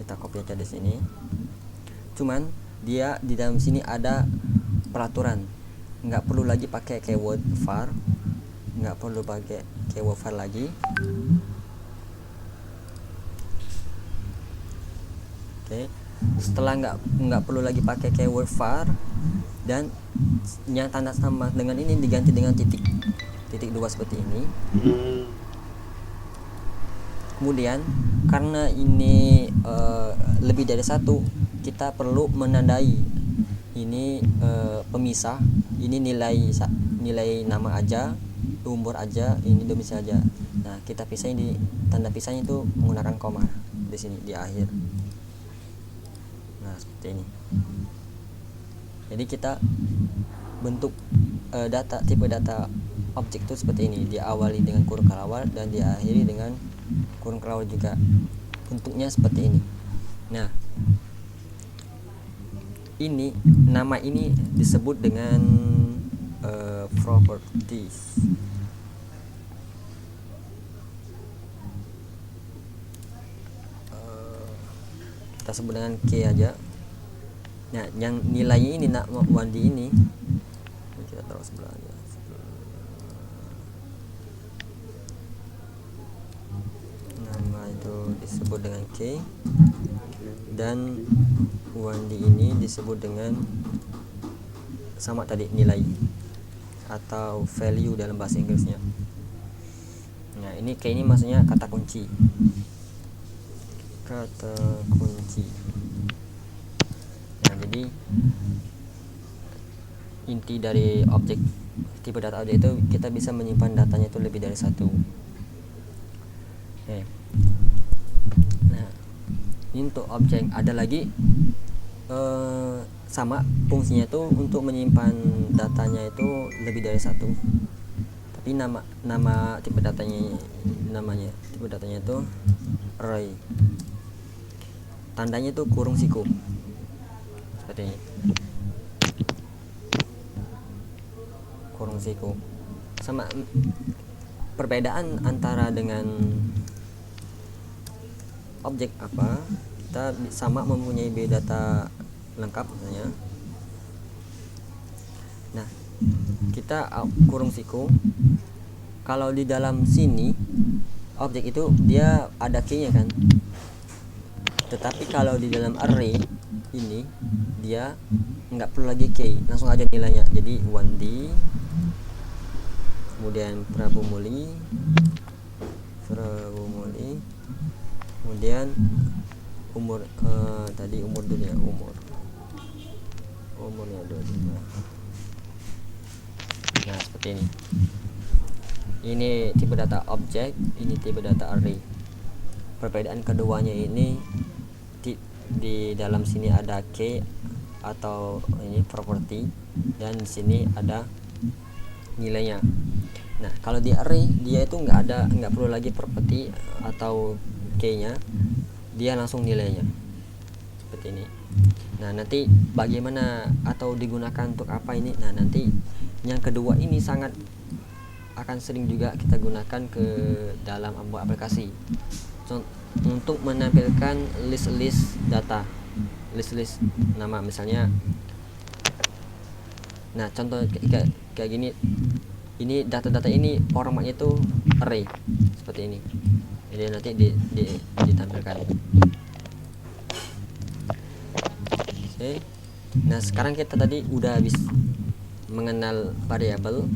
kita copy aja di sini. Cuman dia di dalam sini ada peraturan, nggak perlu lagi pakai keyword var, nggak perlu pakai keyword var lagi. Oke, setelah nggak perlu lagi pakai keyword var dan yang tanda sama dengan ini diganti dengan titik 2 seperti ini. Kemudian karena ini lebih dari satu, kita perlu menandai ini pemisah. Ini nilai nama aja, umur aja, ini domisili aja. Nah kita pisahin di tanda pisahnya itu menggunakan koma di sini di akhir. Nah seperti ini. Jadi kita bentuk tipe data objek itu seperti ini, diawali dengan kurung kelawar dan diakhiri dengan kurung kelawar juga. Bentuknya seperti ini. Nah ini nama ini disebut dengan properties. Kita sebut dengan K aja. Nah yang nilainya ini nak Wandi ini kita taruh sebelah aja. Nama itu disebut dengan K dan Wandi ini disebut dengan sama tadi, nilai atau value dalam bahasa Inggrisnya. Nah ini K ini maksudnya kata kunci. Nah jadi inti dari objek tipe data objek itu kita bisa menyimpan datanya itu lebih dari satu. Nah ini untuk objek ada lagi sama fungsinya itu untuk menyimpan datanya itu lebih dari satu, tapi nama tipe datanya itu array. Tandanya itu kurung siku seperti ini, kurung siku. Sama perbedaan antara dengan objek apa, kita sama mempunyai biodata lengkap misalnya. Nah kita kurung siku, kalau di dalam sini objek itu dia ada key-nya kan, tetapi kalau di dalam array ini dia nggak perlu lagi key, langsung aja nilainya. Jadi Wandi, kemudian Prabumuli, kemudian umur, tadi umur dulu ya, umurnya 25. Nah seperti ini. Ini tipe data objek, ini tipe data array. Perbedaan keduanya ini di dalam sini ada key atau ini property, dan di sini ada nilainya. Nah kalau di array dia itu nggak perlu lagi property atau key-nya, dia langsung nilainya seperti ini. Nah nanti bagaimana atau digunakan untuk apa ini, nah nanti yang kedua ini sangat akan sering juga kita gunakan ke dalam aplikasi untuk menampilkan list data, list nama misalnya. Nah contoh kayak gini, ini data-data ini formatnya itu array seperti ini, jadi nanti ditampilkan. Oke. Nah sekarang kita tadi udah habis mengenal variabel,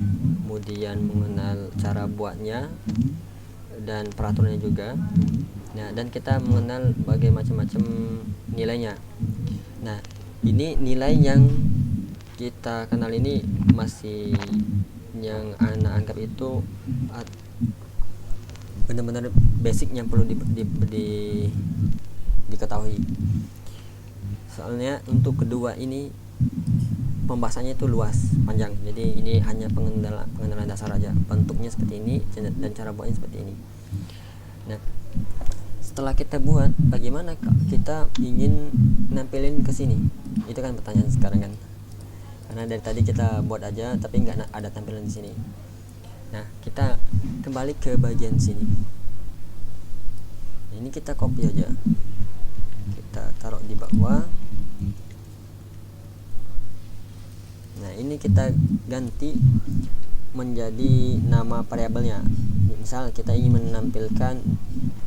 kemudian mengenal cara buatnya dan peraturannya juga. Nah dan kita mengenal macam-macam nilainya. Nah ini nilai yang kita kenal ini masih yang anak anggap itu benar-benar basic yang perlu diketahui. Soalnya untuk kedua ini pembahasannya itu luas, panjang. Jadi ini hanya pengenalan dasar aja. Bentuknya seperti ini dan cara buatnya seperti ini. Nah, setelah kita buat, bagaimana kita ingin nampilin ke sini? Itu kan pertanyaan sekarang kan. Karena dari tadi kita buat aja tapi nggak ada tampilan di sini. Nah, kita kembali ke bagian sini. Ini kita copy aja. Kita taruh di bawah. Nah, ini kita ganti menjadi nama variabelnya. Misal kita ingin menampilkan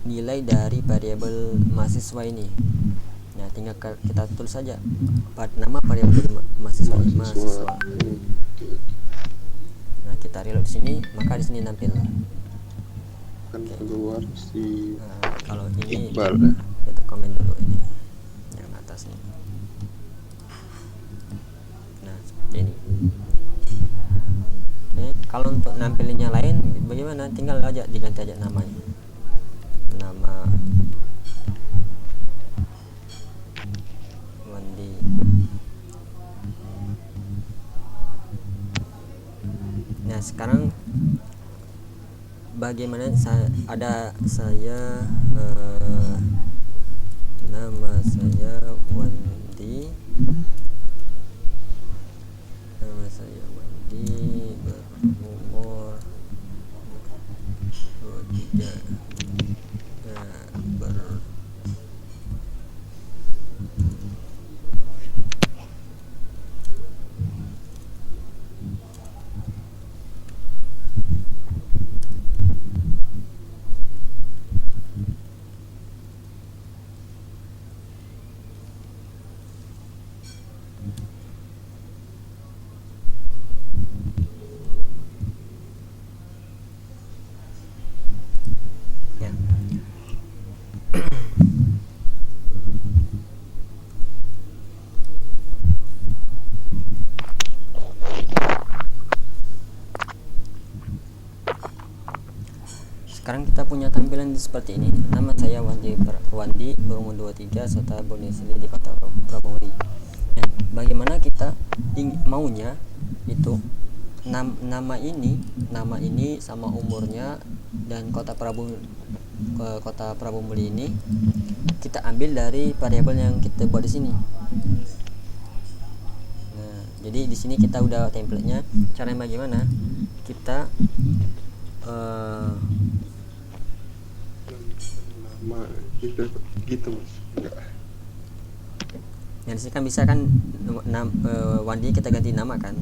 nilai dari variabel mahasiswa ini. Nah, tinggal kita tulis saja nama variabel mahasiswa. Nah, kita reload di sini, maka di sini nampil. Kan keluar si kalau ini Iqbal. kita komen dulu ini yang atas nih. Nah, seperti ini. Kalau untuk nampilinnya lain bagaimana? Tinggal aja diganti aja namanya. Nama Wandi. Nah, sekarang bagaimana saya nama saya Wandi. Nama saya Wandi, berumur 23. Ya. Sekarang kita punya tampilan seperti ini. Nama saya Wandi, berumur 23, serta berdomisili di kota Prabumuli. Nah, bagaimana kita maunya itu nama ini sama umurnya dan kota Prabumuli ini kita ambil dari variabel yang kita buat di sini. Nah, jadi di sini kita udah template-nya. Caranya bagaimana? Kita nama gitu mas. Enggak. Yang di sini kan bisa kan Wandi kita ganti nama kan.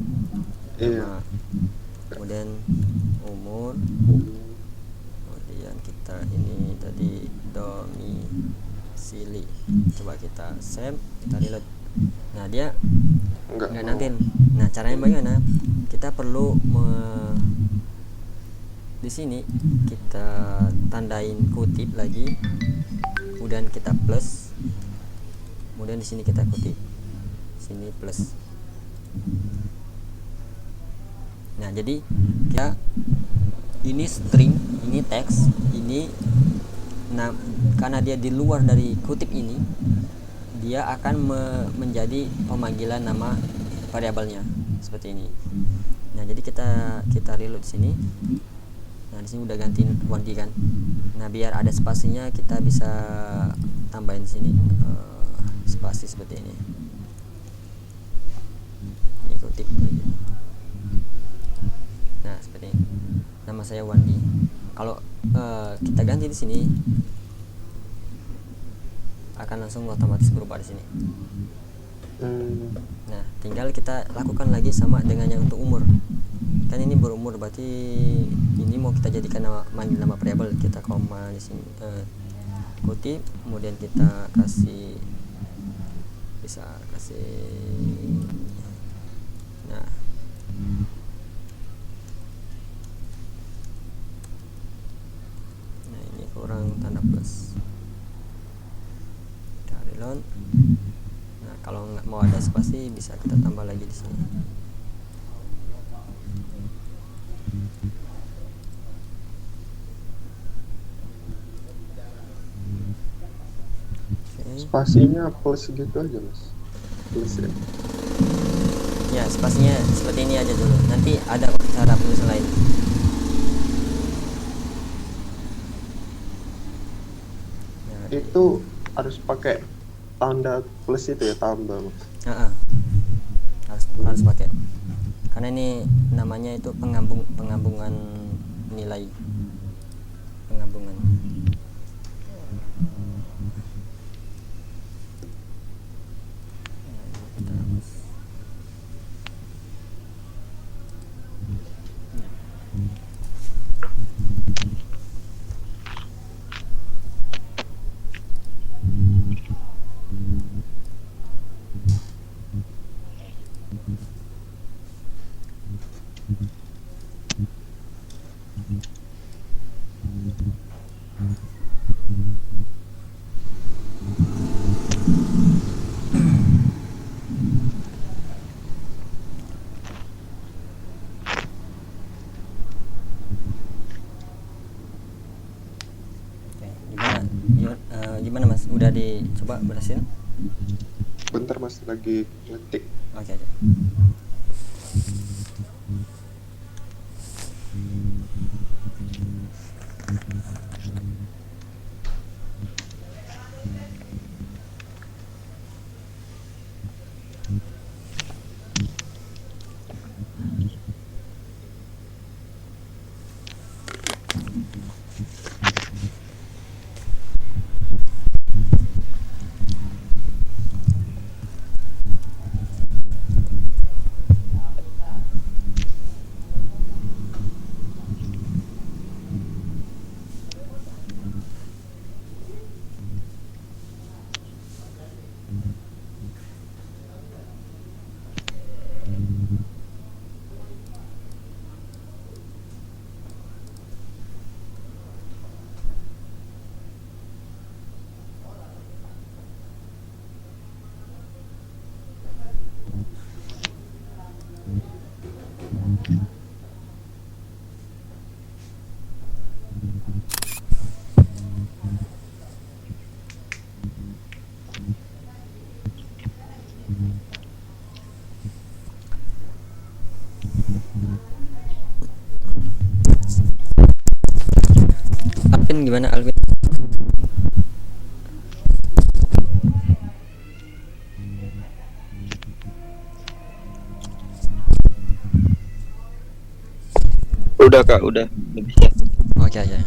Iya. Kemudian umur, kemudian kita ini tadi domisili. Coba kita save, kita reload. Nah, dia nggak nampil. Nah, caranya bagaimana? Kita perlu di sini kita tandain kutip lagi, kemudian kita plus, kemudian di sini kita kutip, sini plus. Nah, jadi kita ini string, ini teks, ini karena dia di luar dari kutip ini, dia akan menjadi pemanggilan nama variabelnya seperti ini. Nah, jadi kita reload sini. Nah, di sini udah ganti Wandi kan. Nah, biar ada spasinya kita bisa tambahin sini spasi seperti ini. Ini kutip lagi. Nah, seperti ini. Nama saya Wandi. Kalau kita ganti di sini akan langsung otomatis berubah di sini. Nah, tinggal kita lakukan lagi sama dengan yang untuk umur. Kan ini berumur, berarti ini mau kita jadikan nama variabel. Kita koma di sini, kutip, kemudian kita bisa kasih. Nah, ini kurang tanda plus. Kita reload. Nah, kalau nggak mau ada spasi bisa kita tambah lagi di sini. Oke. spasinya plus gitu aja mas, plus ya. Ya, spasinya seperti ini aja dulu. Nanti ada kok cara penulisan lain. Ya, Itu harus pakai tanda plus itu ya, tambah mas. harus pakai. Karena ini namanya itu penggabungan nilai. Penggabungan. Oke, gimana Mas? Udah dicoba berhasil? Bentar mas, lagi ngetik. Oke aja. Alvin gimana Alvin? Udah kak, udah bisa. Oke aja.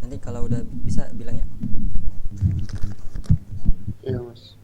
Nanti kalau udah bisa bilang ya. Iya mas.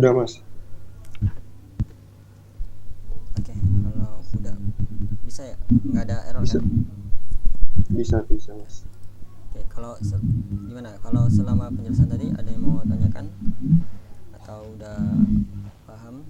Udah Mas. Oke, kalau udah bisa ya, nggak ada error Bisa. kan? Bisa Mas. Oke, kalau gimana? Kalau selama penjelasan tadi ada yang mau tanyakan atau udah paham?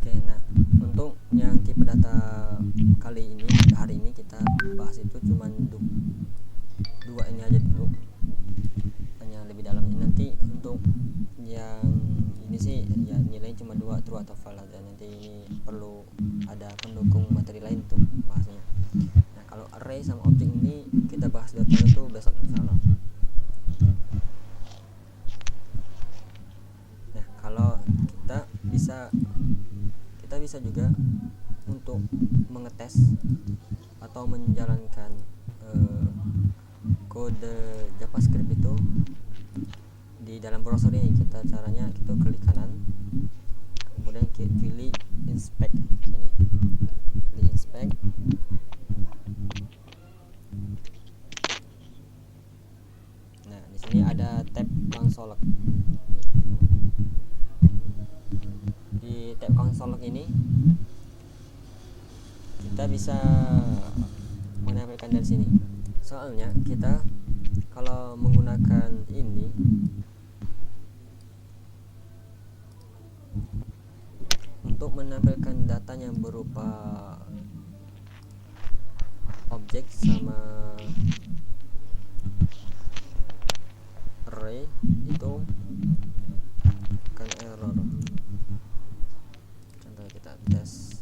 Oke, nah untuk yang tipe data kali ini hari ini kita bahas itu cuman dua ini aja dulu. nanti untuk yang ini sih ya nilainya cuma 2, true atau false, dan nanti ini perlu ada pendukung materi lain untuk bahasnya. Nah kalau array sama objek ini kita bahas detail itu besok insyaallah. Nah kalau kita bisa juga untuk mengetes atau menjalankan kode JavaScript itu di dalam browser ini. Caranya kita klik kanan, kemudian pilih inspect sini, klik inspect. Nah di sini ada tab console. Di tab console ini kita bisa menampilkan dari sini. Soalnya kita kalau menggunakan ini untuk menampilkan datanya berupa objek sama array itu akan error. Contoh kita tes.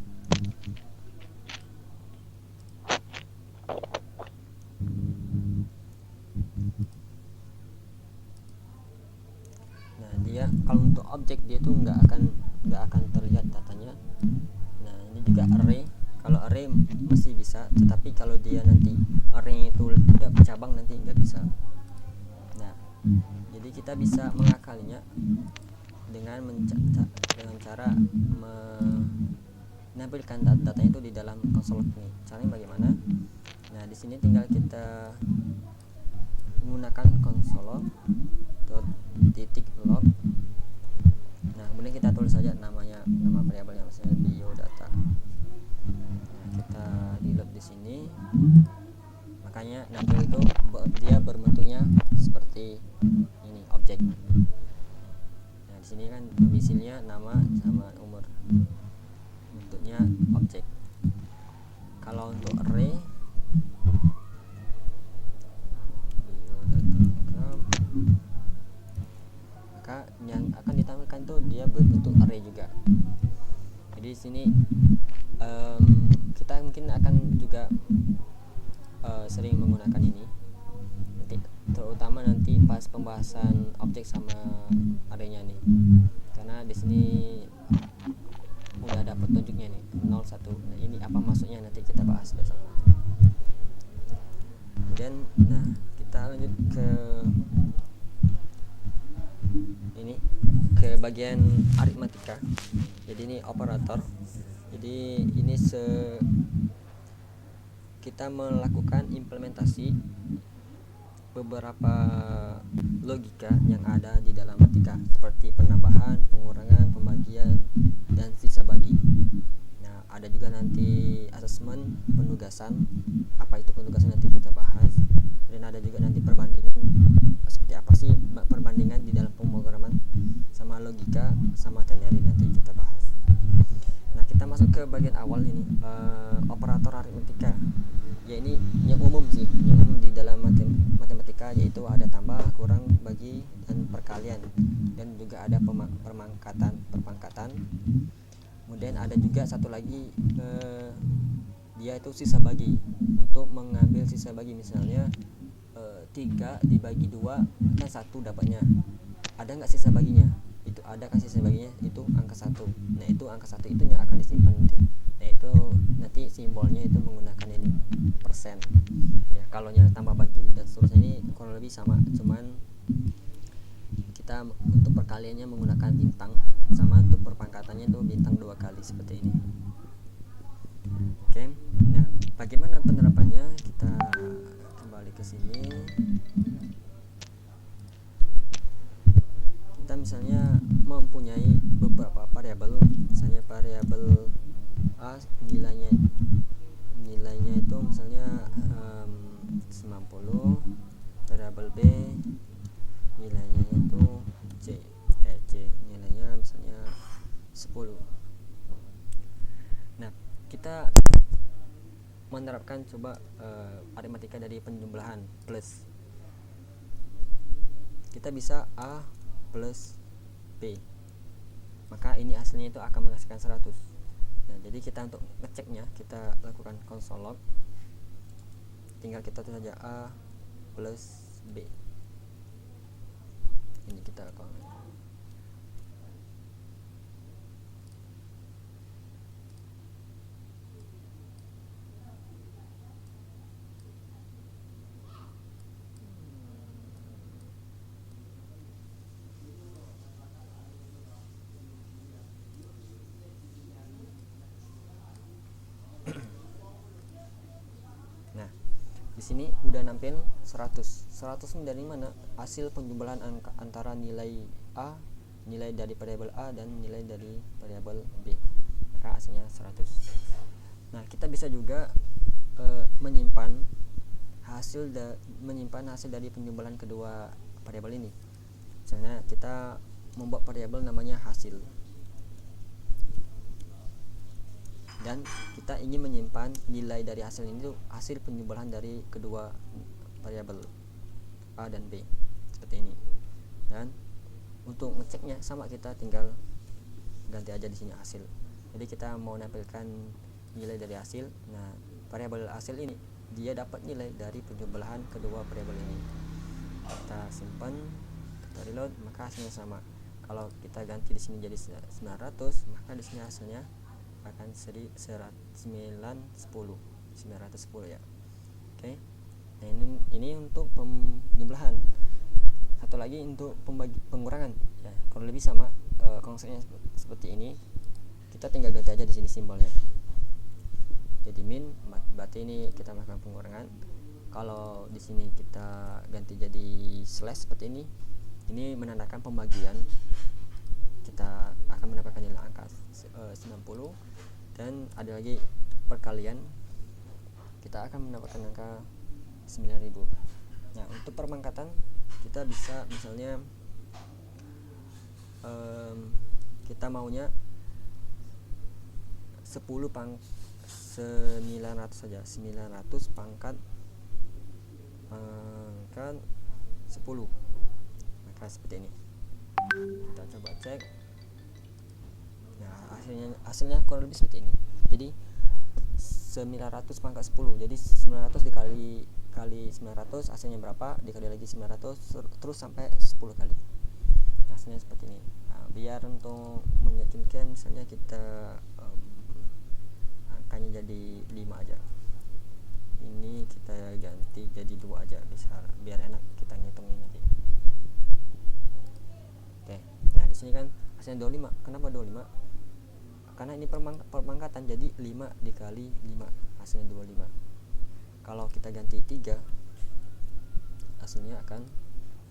Nah dia kalau untuk objek dia tuh nggak akan terlihat datanya. Nah ini juga array. Kalau array masih bisa, tetapi kalau dia nanti array itu udah bercabang nanti nggak bisa. Nah jadi kita bisa mengakalinya dengan cara menampilkan datanya itu di dalam konsol ini. Caranya bagaimana? Nah di sini tinggal kita menggunakan konsol titik log. Nah kemudian kita tulis saja nama variabelnya, misalnya biodata. Nah kita di load di sini, makanya nanti itu dia berbentuknya seperti ini, objek. Nah di sini kan domisilinya nama sama umur, bentuknya objek. Kalau untuk array maka yang akan ditampilkan tuh dia berbentuk array juga. Jadi di sini kita mungkin akan juga sering menggunakan ini nanti, terutama nanti pas pembahasan objek sama arraynya nih, karena di sini udah ada petunjuknya nih 0 1. Nah ini apa maksudnya nanti kita bahas besok. Kemudian nah kita lanjut ke ini, ke bagian aritmatika. Jadi ini operator. Jadi ini kita melakukan implementasi beberapa logika yang ada di dalam matematika, seperti penambahan, pengurangan, pembagian, dan sisa bagi. Nah ada juga nanti asesmen, penugasan. Apa itu penugasan nanti kita bahas. Dan ada juga nanti perbandingan, seperti apa sih perbandingan di dalam pemrograman, sama logika, sama teori nanti kita bahas. Nah kita masuk ke bagian awal ini, operator aritmatika. Ya ini yang umum sih, yang umum di dalam matematika, yaitu ada tambah, kurang, bagi, dan perkalian, dan juga ada perpangkatan. Kemudian ada juga satu lagi, dia itu sisa bagi. Untuk mengambil sisa bagi, misalnya 3 dibagi 2 kan 1 dapatnya. Ada nggak sisa baginya? Itu ada kan sisa baginya, itu angka 1. Nah itu angka 1 itu yang akan disimpan nanti. Nah itu nanti simbolnya itu menggunakan ini persen ya, kalau yang tambah bagi dan seterusnya ini kurang lebih sama, cuman kita untuk perkaliannya menggunakan bintang, sama untuk perpangkatannya itu bintang 2 kali seperti ini. Oke. Nah bagaimana penerapannya, kita kembali ke sini. Kita misalnya mempunyai beberapa variabel, misalnya variabel A nilainya itu misalnya 90, variabel B nilainya itu C nilainya misalnya 10. Nah kita menerapkan coba aritmatika dari penjumlahan plus. kita bisa A plus B, maka ini hasilnya itu akan menghasilkan 100. Nah, jadi kita untuk ngeceknya kita lakukan console log, tinggal kita tulis saja A plus B. Ini kita lakukan. Nah, di sini udah nampil 100. 100 dari mana? Hasil penjumlahan angka antara nilai A, nilai dari variabel A dan nilai dari variabel B. Maka hasilnya 100. Nah, kita bisa juga menyimpan hasil dari penjumlahan kedua variabel ini. Misalnya kita membuat variabel namanya hasil, dan kita ingin menyimpan nilai dari hasil ini tuh hasil penjumlahan dari kedua variabel A dan B seperti ini. Dan untuk ngeceknya sama, kita tinggal ganti aja di sini hasil. Jadi kita mau nampilkan nilai dari hasil. Nah, variabel hasil ini dia dapat nilai dari penjumlahan kedua variabel ini. Kita simpan, kita reload, maka hasilnya sama. Kalau kita ganti di sini jadi 900, maka di sini hasilnya akan jadi 910 ya. Oke. Nah, ini untuk penjumlahan. Satu lagi untuk pengurangan ya, kurang lebih sama konsepnya seperti ini. Kita tinggal ganti aja di sini simbolnya. Jadi min, berarti ini kita melakukan pengurangan. Kalau di sini kita ganti jadi slash seperti ini menandakan pembagian. Kita akan mendapatkan nilai angka 90, dan ada lagi perkalian, kita akan mendapatkan angka 9000. Nah, untuk perpangkatan kita bisa misalnya kita maunya 900 saja, 900 pangkat 10, maka seperti ini. Kita coba cek. Nah, hasilnya kurang lebih seperti ini. Jadi 900 pangkat 10, jadi 900 dikali 900 hasilnya berapa, dikali lagi 900 terus sampai 10 kali. Hasilnya seperti ini. Nah, biar untuk meyakinkan, misalnya kita angkanya jadi 5 aja, ini kita ganti jadi 2 aja, bisa biar enak kita ngitungin nanti. Oke. Nah, di sini kan hasilnya 25. Kenapa 25? Karena ini perpangkatan, jadi 5 dikali 5 hasilnya 25. Kalau kita ganti 3, hasilnya akan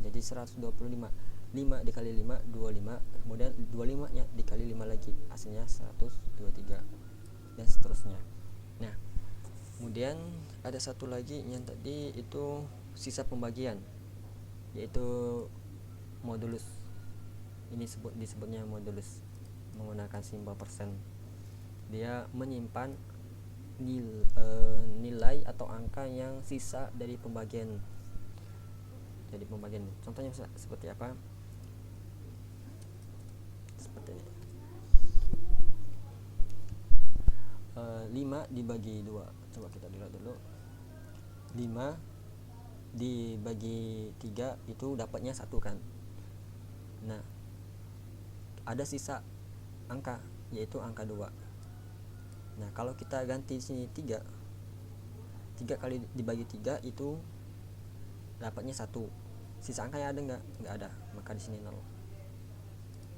jadi 125. 5 dikali 5 25, kemudian 25 nya dikali 5 lagi, hasilnya 123, dan seterusnya. Nah, kemudian ada satu lagi yang tadi itu sisa pembagian, yaitu modulus. Ini disebutnya modulus menggunakan simbol persen. Dia menyimpan nilai atau angka yang sisa dari pembagian. Jadi pembagian, contohnya seperti apa? Seperti ini. 5 dibagi 2. Coba kita lihat dulu. 5 dibagi 3 itu dapatnya 1 kan. Nah, ada sisa angka, yaitu angka 2. Nah, kalau kita ganti di sini 3 kali dibagi 3 itu dapatnya 1. Sisa angkanya ada enggak ada, maka di sini 0.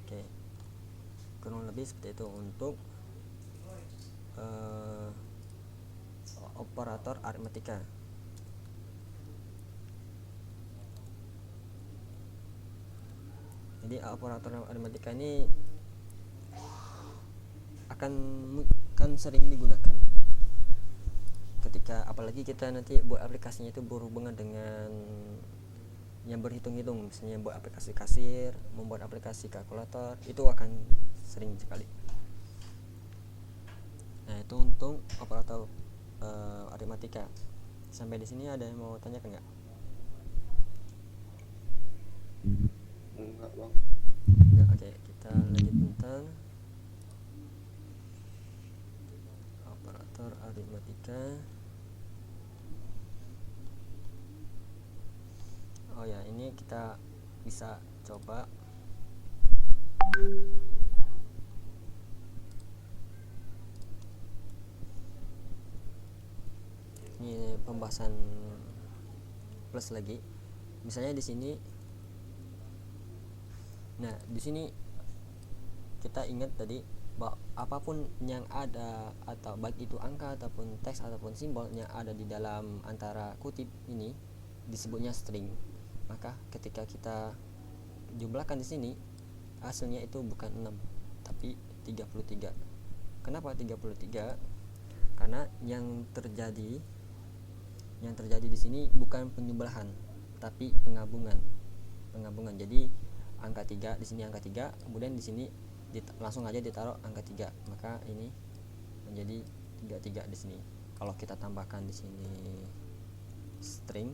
Oke. Kurang lebih seperti itu untuk operator aritmatika. Jadi operator aritmatika ini akan sering digunakan ketika apalagi kita nanti buat aplikasinya itu berhubungan dengan yang berhitung-hitung, misalnya buat aplikasi kasir, membuat aplikasi kalkulator, itu akan sering sekali. Nah, itu untuk operator aritmatika. Sampai di sini ada yang mau tanyakan nggak? Enggak bang. Ya, oke, kita lanjut bentar. Operator aritmatika. Oh ya, ini kita bisa coba ini pembahasan plus lagi. Misalnya di sini, nah di sini kita ingat tadi bahwa apapun yang ada, atau baik itu angka ataupun teks ataupun simbol yang ada di dalam antara kutip ini disebutnya string. Maka ketika kita jumlahkan di sini, hasilnya itu bukan 6 tapi 33. Kenapa 33? Karena yang terjadi di sini bukan penjumlahan tapi penggabungan. Jadi angka 3 di sini, angka 3, kemudian di sini langsung aja ditaruh angka 3, maka ini menjadi 33 di sini. Kalau kita tambahkan di sini string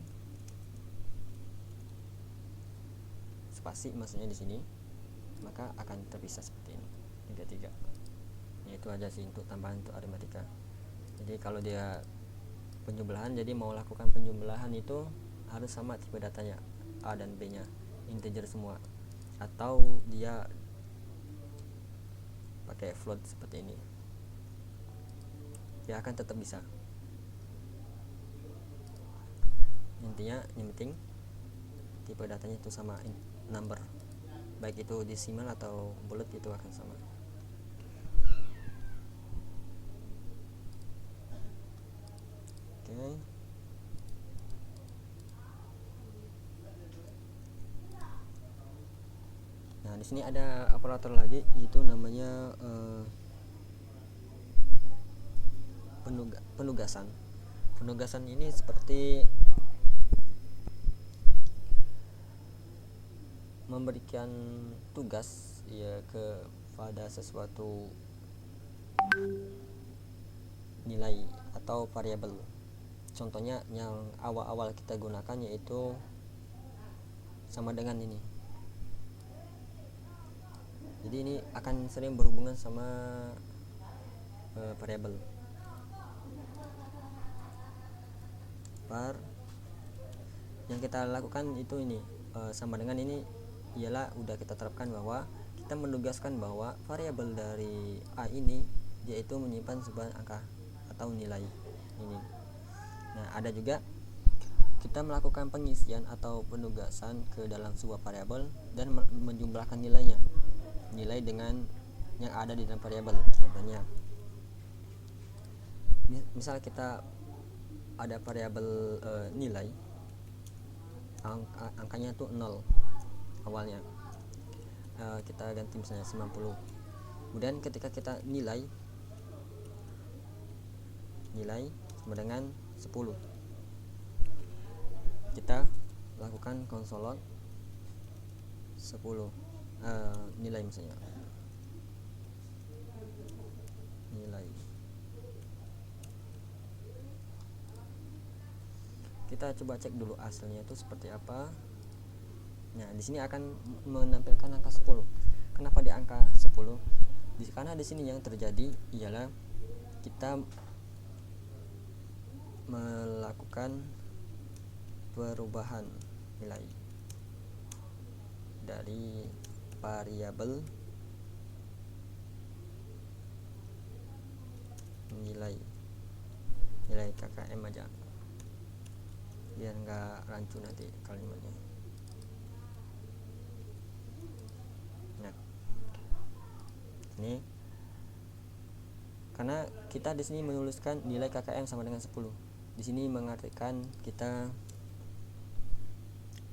spasi maksudnya di sini, maka akan terpisah seperti ini 33. Nah, itu aja sih untuk tambahan untuk aritmatika. Jadi kalau dia penjumlahan, jadi mau lakukan penjumlahan itu harus sama tipe datanya, A dan B nya integer semua, atau dia pakai float seperti ini, dia akan tetap bisa. Intinya yang penting tipe datanya itu sama, number baik itu desimal atau bulat itu akan sama. Oke. Nah, di sini ada operator lagi, itu namanya penugasan. Penugasan ini seperti memberikan tugas ya kepada sesuatu nilai atau variabel. Contohnya yang awal-awal kita gunakan yaitu sama dengan ini. Jadi ini akan sering berhubungan sama variabel. Yang kita lakukan itu ini sama dengan ini ialah udah kita terapkan bahwa kita menugaskan bahwa variabel dari A ini yaitu menyimpan sebuah angka atau nilai ini. Nah, ada juga kita melakukan pengisian atau penugasan ke dalam sebuah variabel dan menjumlahkan nilai dengan yang ada di dalam variabel. Contohnya, misal kita ada variabel nilai, angkanya tuh 0 awalnya, kita ganti misalnya 90. Kemudian ketika kita nilai sama dengan 10, kita lakukan konsolot 10 nilai misalnya, nilai. Kita coba cek dulu hasilnya itu seperti apa. Nah, di sini akan menampilkan angka 10. Kenapa di angka 10? Karena di sini yang terjadi ialah kita melakukan perubahan nilai dari variabel nilai KKM aja biar nggak rancu nanti kalimatnya. Nah, ini karena kita di sini menuliskan nilai KKM sama dengan 10. Di sini mengartikan kita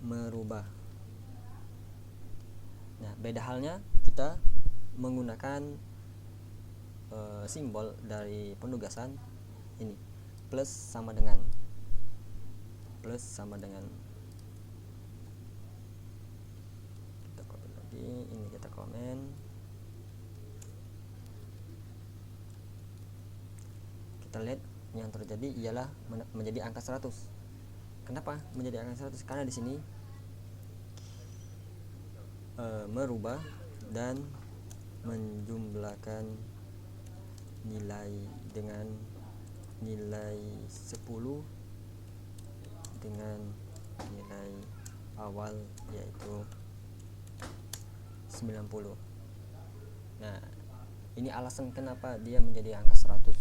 merubah. Nah, beda halnya kita menggunakan simbol dari penugasan ini, plus sama dengan kita copy lagi, ini kita komen, kita lihat yang terjadi ialah menjadi angka 100. Kenapa menjadi angka 100? Karena di sini merubah dan menjumlahkan nilai dengan nilai 10 dengan nilai awal yaitu 90. Nah, ini alasan kenapa dia menjadi angka 100.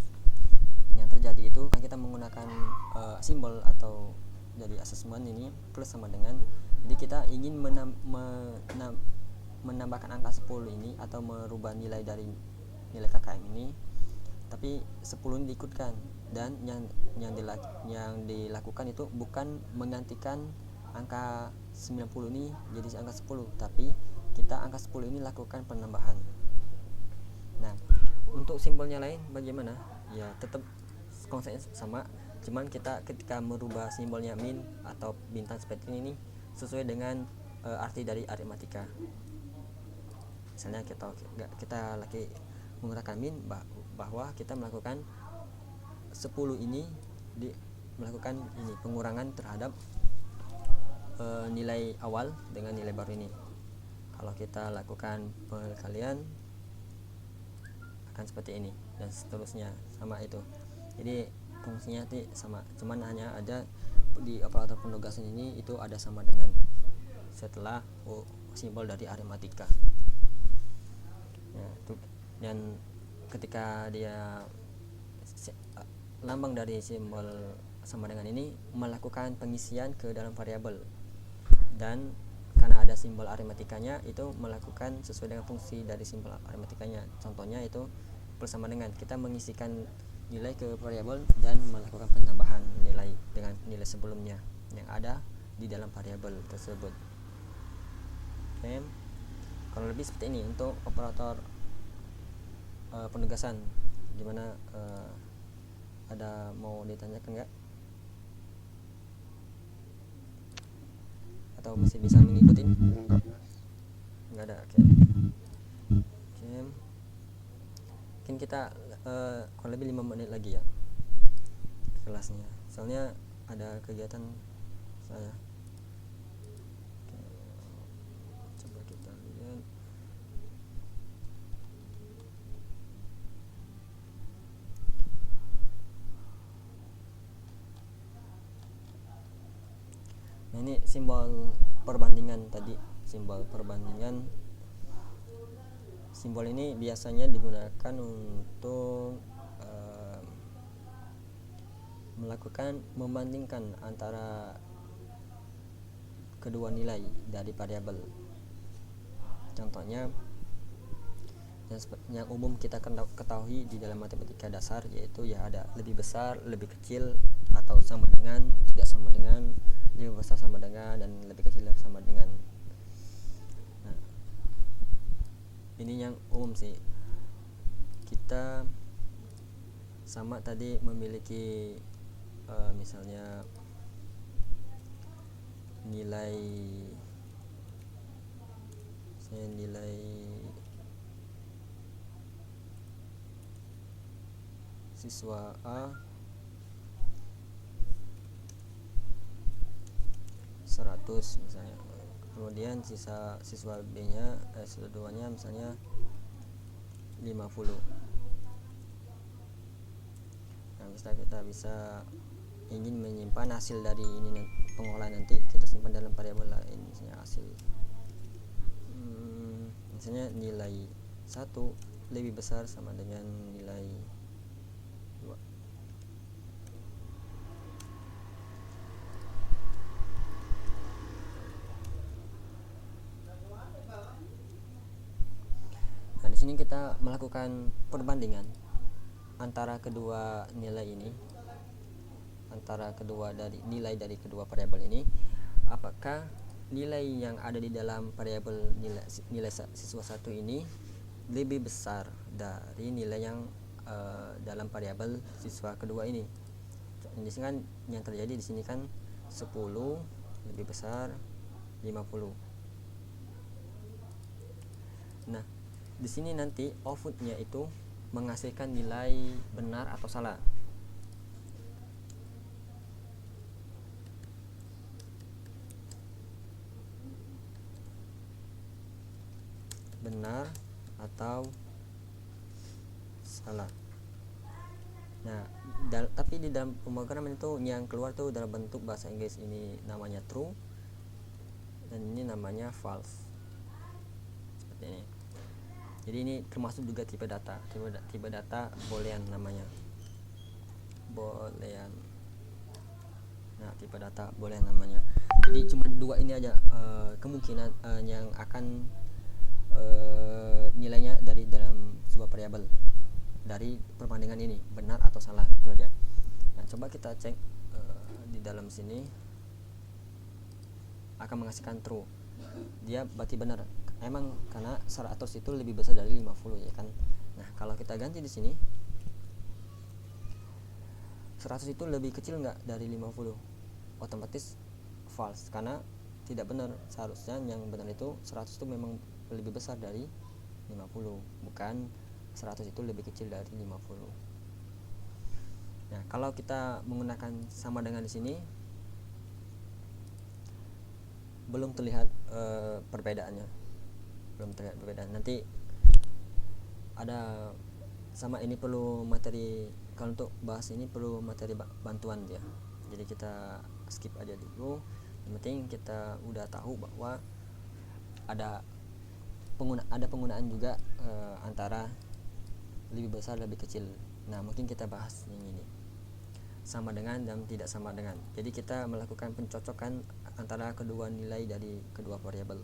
Yang terjadi itu kan kita menggunakan simbol atau jadi asesmen ini plus sama dengan, jadi kita ingin menambahkan angka 10 ini atau merubah nilai dari nilai KKM ini, tapi 10 ini diikutkan, dan yang dilakukan itu bukan menggantikan angka 90 ini jadi angka 10, tapi kita angka 10 ini lakukan penambahan. Nah, untuk simbolnya lain bagaimana? Ya tetap konsepnya sama, cuman kita ketika merubah simbolnya min atau bintang seperti ini sesuai dengan arti dari aritmatika. Misalnya kita lagi menggunakan min bahwa kita melakukan 10 ini melakukan ini pengurangan terhadap nilai awal dengan nilai baru ini. Kalau kita lakukan perkalian akan seperti ini dan seterusnya, sama itu. Jadi fungsinya sama, cuman hanya ada di operator penugasan ini itu ada sama dengan setelah simbol dari aritmatika. Dan ketika dia lambang dari simbol sama dengan ini melakukan pengisian ke dalam variabel, dan karena ada simbol aritmatikanya itu melakukan sesuai dengan fungsi dari simbol aritmatikanya. Contohnya itu bersama dengan kita mengisikan nilai ke variabel dan melakukan penambahan nilai dengan nilai sebelumnya yang ada di dalam variabel tersebut. Oke. Kalau lebih seperti ini untuk operator penugasan. Gimana, ada mau ditanyakan enggak? Atau masih bisa mengikuti? Enggak ada. Oke. Mungkin kita kurang lebih 5 menit lagi ya kelasnya, soalnya ada kegiatan saya. Oke, coba kita lihat. Nah, ini simbol perbandingan tadi. Simbol perbandingan, simbol ini biasanya digunakan untuk melakukan membandingkan antara kedua nilai dari variabel. Contohnya yang umum kita ketahui di dalam matematika dasar yaitu ya ada lebih besar, lebih kecil, atau sama dengan, tidak sama dengan, lebih besar sama dengan, dan lebih kecil sama dengan. Nah, ini yang umum sih. Kita sama tadi memiliki misalnya nilai siswa A 100 misalnya, kemudian siswa B nya siswa 2 nya misalnya 50. Nah, kita bisa ingin menyimpan hasil dari ini pengolahan, nanti kita simpan dalam variabel lain, misalnya hasil misalnya nilai 1 lebih besar sama dengan nilai 2. Nah, di sini kita melakukan perbandingan antara kedua nilai ini, antara nilai dari kedua variabel ini, apakah nilai yang ada di dalam variabel nilai siswa 1 ini lebih besar dari nilai yang dalam variabel siswa kedua ini. Di sini kan yang terjadi di sini kan 10 lebih besar 50. Nah, di sini nanti outputnya itu menghasilkan nilai benar atau salah. benar atau salah. Nah, tapi di dalam pemrograman itu yang keluar tuh dalam bentuk bahasa Inggris, ini namanya true dan ini namanya false, seperti ini. Jadi ini termasuk juga tipe data boolean namanya, boolean. Nah, tipe data boolean namanya. Jadi cuma dua ini aja kemungkinan yang akan nilainya dari dalam sebuah variabel dari perbandingan ini, benar atau salah, itu aja. Nah, coba kita cek di dalam sini akan menghasilkan true. Dia berarti benar. Emang karena 100 itu lebih besar dari 50 ya kan. Nah, kalau kita ganti di sini 100 itu lebih kecil nggak dari 50? Otomatis false karena tidak benar. Seharusnya yang benar itu 100 itu memang lebih besar dari 50, bukan 100 itu lebih kecil dari 50. Nah, kalau kita menggunakan sama dengan di sini belum terlihat perbedaannya. Nanti ada sama ini perlu materi, kalau untuk bahas ini perlu materi bantuan dia. Jadi kita skip aja dulu. Yang penting kita udah tahu bahwa ada penggunaan juga antara lebih besar lebih kecil. Nah, mungkin kita bahas yang ini, sama dengan dan tidak sama dengan. Jadi kita melakukan pencocokan antara kedua nilai dari kedua variabel.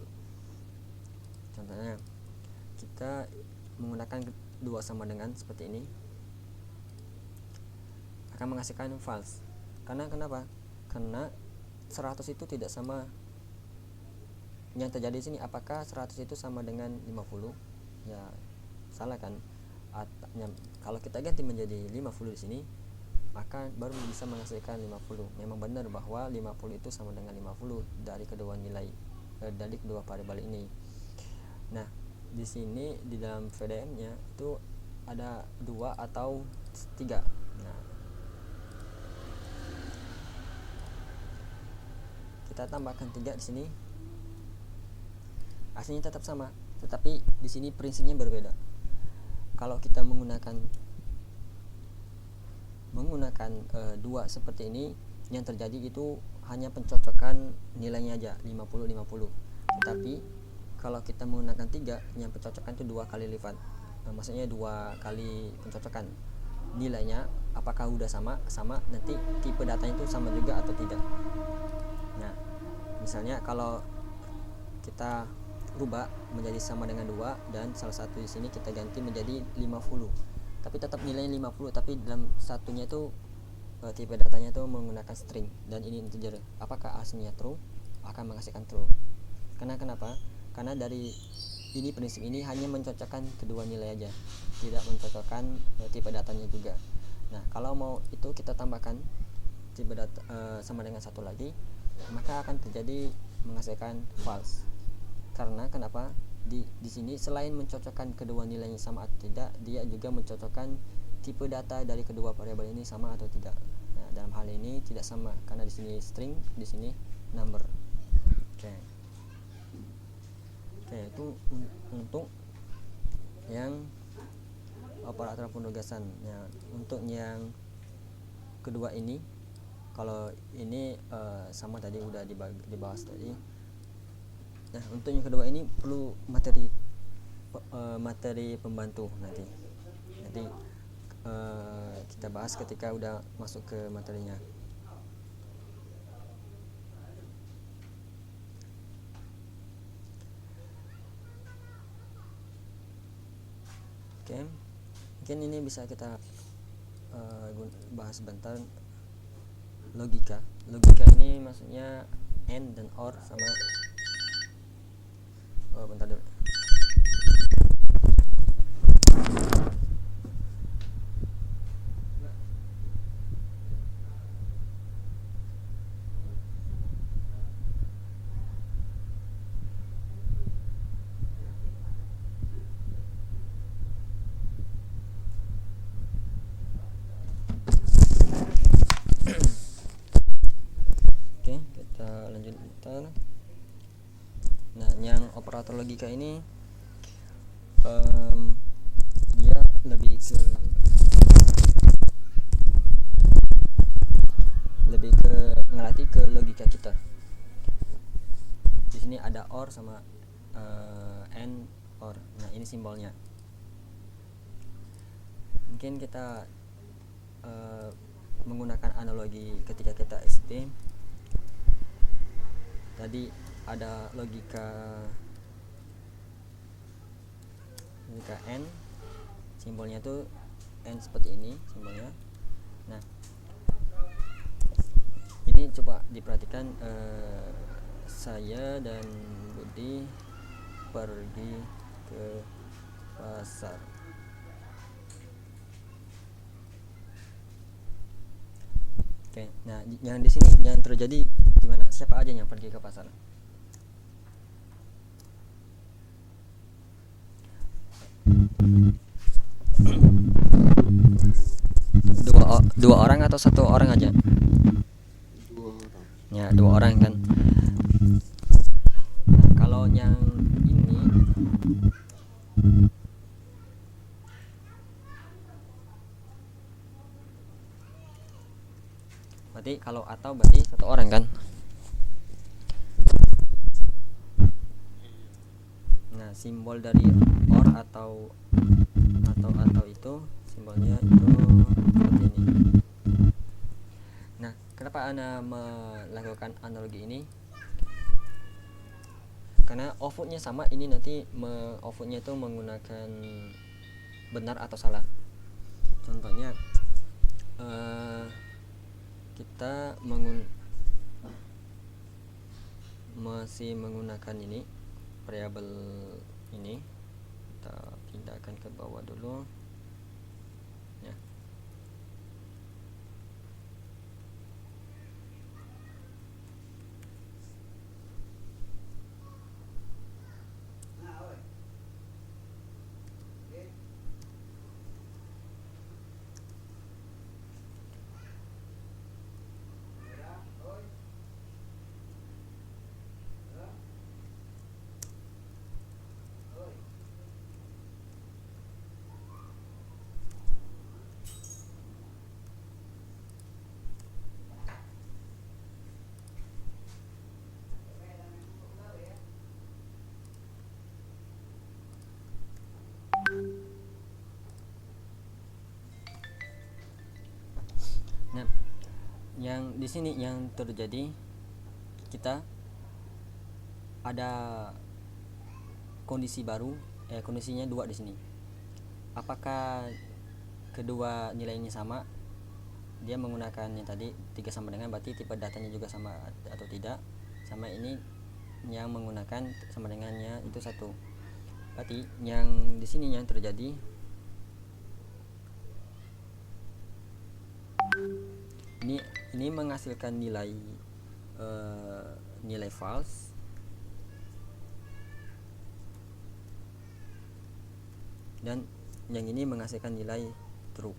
Contohnya kita menggunakan dua sama dengan seperti ini akan menghasilkan false. Karena kenapa? Karena 100 itu tidak sama. Yang terjadi di sini, apakah 100 itu sama dengan 50? Ya salah kan? Kalau kita ganti menjadi 50 di sini, maka baru bisa menghasilkan 50. Memang benar bahwa 50 itu sama dengan 50 dari kedua nilai dari kedua variabel ini. Nah, di sini di dalam VDM-nya itu ada 2 atau 3. Nah, kita tambahkan 3 di sini. Hasilnya tetap sama, tetapi di sini prinsipnya berbeda. Kalau kita menggunakan 2 seperti ini, yang terjadi itu hanya pencocokan nilainya aja 50-50. Tetapi kalau kita menggunakan 3, yang pencocokan itu 2 kali lipat. Maksudnya 2 kali pencocokan nilainya, apakah udah sama, nanti tipe datanya itu sama juga atau tidak. Nah, misalnya kalau kita rubah menjadi sama dengan 2 dan salah satu di sini kita ganti menjadi 50, tapi tetap nilainya 50, tapi dalam satunya itu tipe datanya itu menggunakan string dan ini integer. Apakah hasilnya true? Akan menghasilkan true. Karena kenapa? Karena dari ini prinsip ini hanya mencocokkan kedua nilai aja, tidak mencocokkan tipe datanya juga. Nah, kalau mau itu kita tambahkan tipe data sama dengan 1 lagi, maka akan terjadi menghasilkan false. Karena kenapa? Di sini selain mencocokkan kedua nilainya sama atau tidak, dia juga mencocokkan tipe data dari kedua variabel ini sama atau tidak. Nah, dalam hal ini tidak sama karena di sini string, di sini number. Oke, itu untuk yang operator penugasan. Nah, untuk yang kedua ini, kalau ini sama tadi udah dibahas tadi. Nah, untuk yang kedua ini perlu materi pembantu nanti kita bahas ketika udah masuk ke materinya. Oke, mungkin ini bisa kita bahas sebentar. Logika ini maksudnya and dan or sama. Bentar dulu. Oke, kita lanjut bentar. Nah, yang operator logika ini dia lebih ke ngelatih ke logika kita. Di sini ada or sama and or. Nah, ini simbolnya. Mungkin kita menggunakan analogi ketika kita SD. Tadi ada logika n, simbolnya tuh n seperti ini simbolnya. Nah, ini coba diperhatikan, saya dan Budi pergi ke pasar. Oke, nah yang di sini yang terjadi gimana? Siapa aja yang pergi ke pasar? Dua orang atau satu orang aja? Dua orang. Ya, dua orang kan. Nah, kalau yang ini berarti kalau atau berarti satu orang kan. Nah, simbol dari or atau itu simbolnya itu seperti ini. Nah, kenapa Ana melakukan analogi ini? Karena outputnya sama, ini nanti outputnya itu menggunakan benar atau salah. Contohnya kita masih menggunakan ini variabel ini. Kita pindahkan ke bawah dulu ya. Nah, yang di sini yang terjadi, kita ada kondisi baru, kondisinya dua di sini. Apakah kedua nilai ini sama? Dia menggunakan yang tadi 3 sama dengan, berarti tipe datanya juga sama atau tidak. Sama ini yang menggunakan sama dengannya itu 1. Berarti yang di sini yang terjadi ini menghasilkan nilai false, dan yang ini menghasilkan nilai true.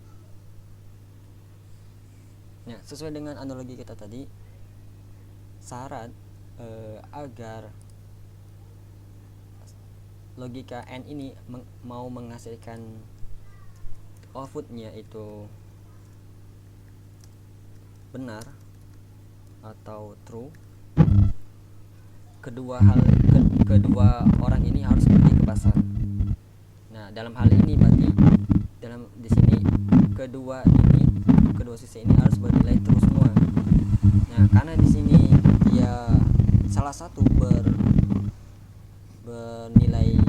Nah, sesuai dengan analogi kita tadi, syarat agar logika n ini mau menghasilkan outputnya itu benar atau true, kedua orang ini harus pergi ke pasar. Nah, dalam hal ini berarti di sini kedua sisi ini harus bernilai true semua. Nah, karena di sini dia salah satu bernilai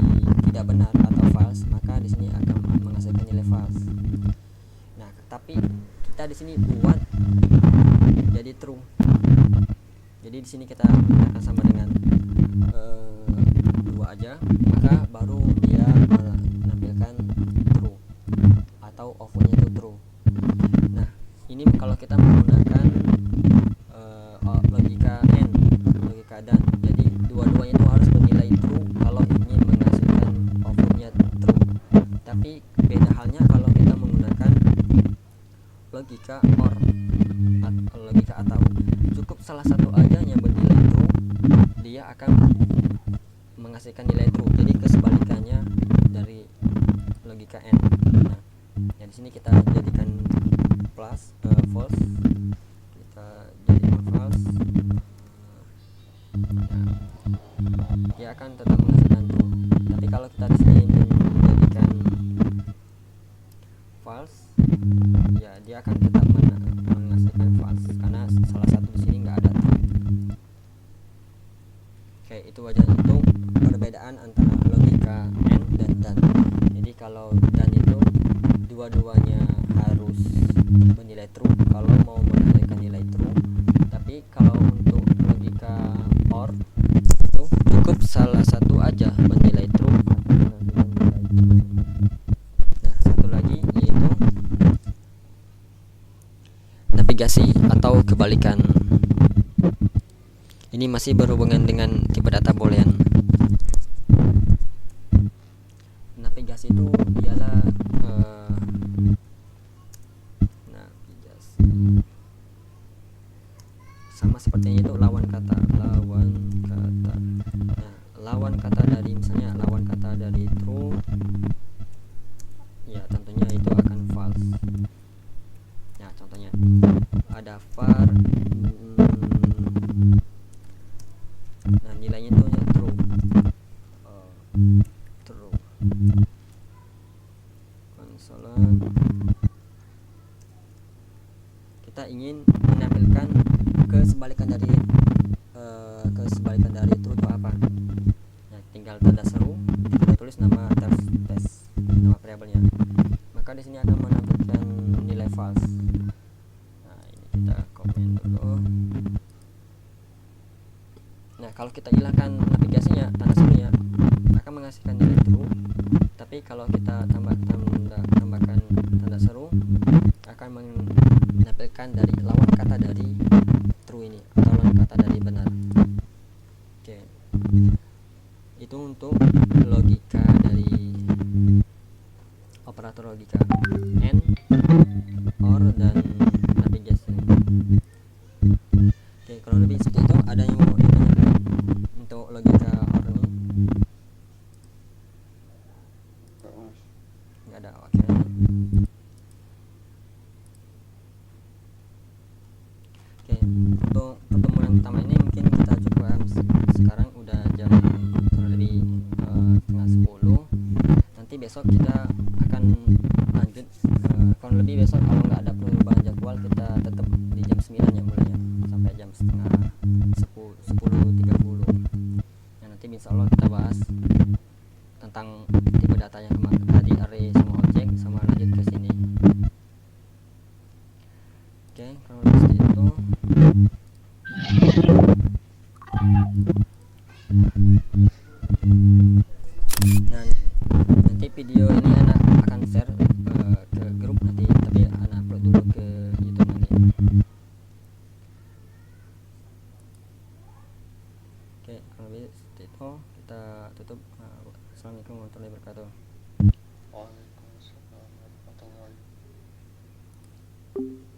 tidak benar atau false, maka di sini akan menghasilkan nilai false. Nah, tapi kita di sini buat jadi true. Jadi di sini kita akan sama dengan 2 aja, maka baru dia menampilkan true atau outputnya itu true. Nah, ini kalau kita menggunakan logika n, logika dan, jadi dua-duanya itu harus bernilai true kalau ingin menghasilkan outputnya true. Tapi beda halnya kalau kita menggunakan logika or atau logika atau. Cukup salah satu aja yang bernilai true, dia akan menghasilkan nilai true. Jadi kesebalikannya dari di sini kita jadikan false, kita jadikan false. Dia akan tetap menghasilkan true. Tapi kalau kita di sini menjadikan false, ya dia akan tetap menghasilkan false karena salah satu di sini nggak ada true. Oke, itu aja untuk perbedaan antara logika AND dan DAN. Jadi kalau DAN itu dua-duanya harus bernilai true kalau mau menghasilkan nilai true. Tapi kalau untuk logika OR itu cukup salah satu aja bernilai true. Nah, satu lagi yaitu navigasi atau kebalikan. Ini masih berhubungan dengan tipe data boolean. Navigasi itu ialah navigasi sama seperti itu lawan kata. Nah, lawan kata dari misalnya lawan kata dari true, ya tentunya itu akan false. Nah, contohnya ada var, nah nilainya itu ya true, true. Konsolan kita ingin menampilkan kesebalikan dari true itu apa? Nah, tinggal tanda seru, kita tulis nama test, nama variabelnya. Maka di sini akan menampilkan nilai false. Nah, ini kita komen dulu. Nah, kalau kita hilangkan navigasinya, tanda serunya akan menghasilkan nilai true. Tapi kalau kita tambahkan tanda seru, akan menampilkan dari lawan kata dari true ini atau lawan kata dari benar. Oke. Itu untuk logika dari operator logika AND, OR, dan navigation. Oke, kalau lebih seperti itu, ada yang mau ditanyakan untuk logika OR ini? Nggak ada, oke. Oke, untuk pertemuan pertama ini mungkin kita cukupkan sekarang, udah jam kurang lebih setengah 10. Nanti besok kita akan lanjut, kurang lebih besok kalau nggak ada perubahan jadwal kita tetap di jam 9 ya mulainya sampai jam setengah 10.30. Nah, nanti insya Allah kita bahas tentang tipe data yang tadi, array sama objek, sama lanjut ke sini. Oke, kalau seperti itu. Nah, nanti video ini anak akan share ke grup nanti, tapi anak upload dulu ke YouTube nanti. Oke, kalau seperti itu kita tutup. Assalamualaikum warahmatullahi wabarakatuh. Waalaikumsalam warahmatullahi wabarakatuh.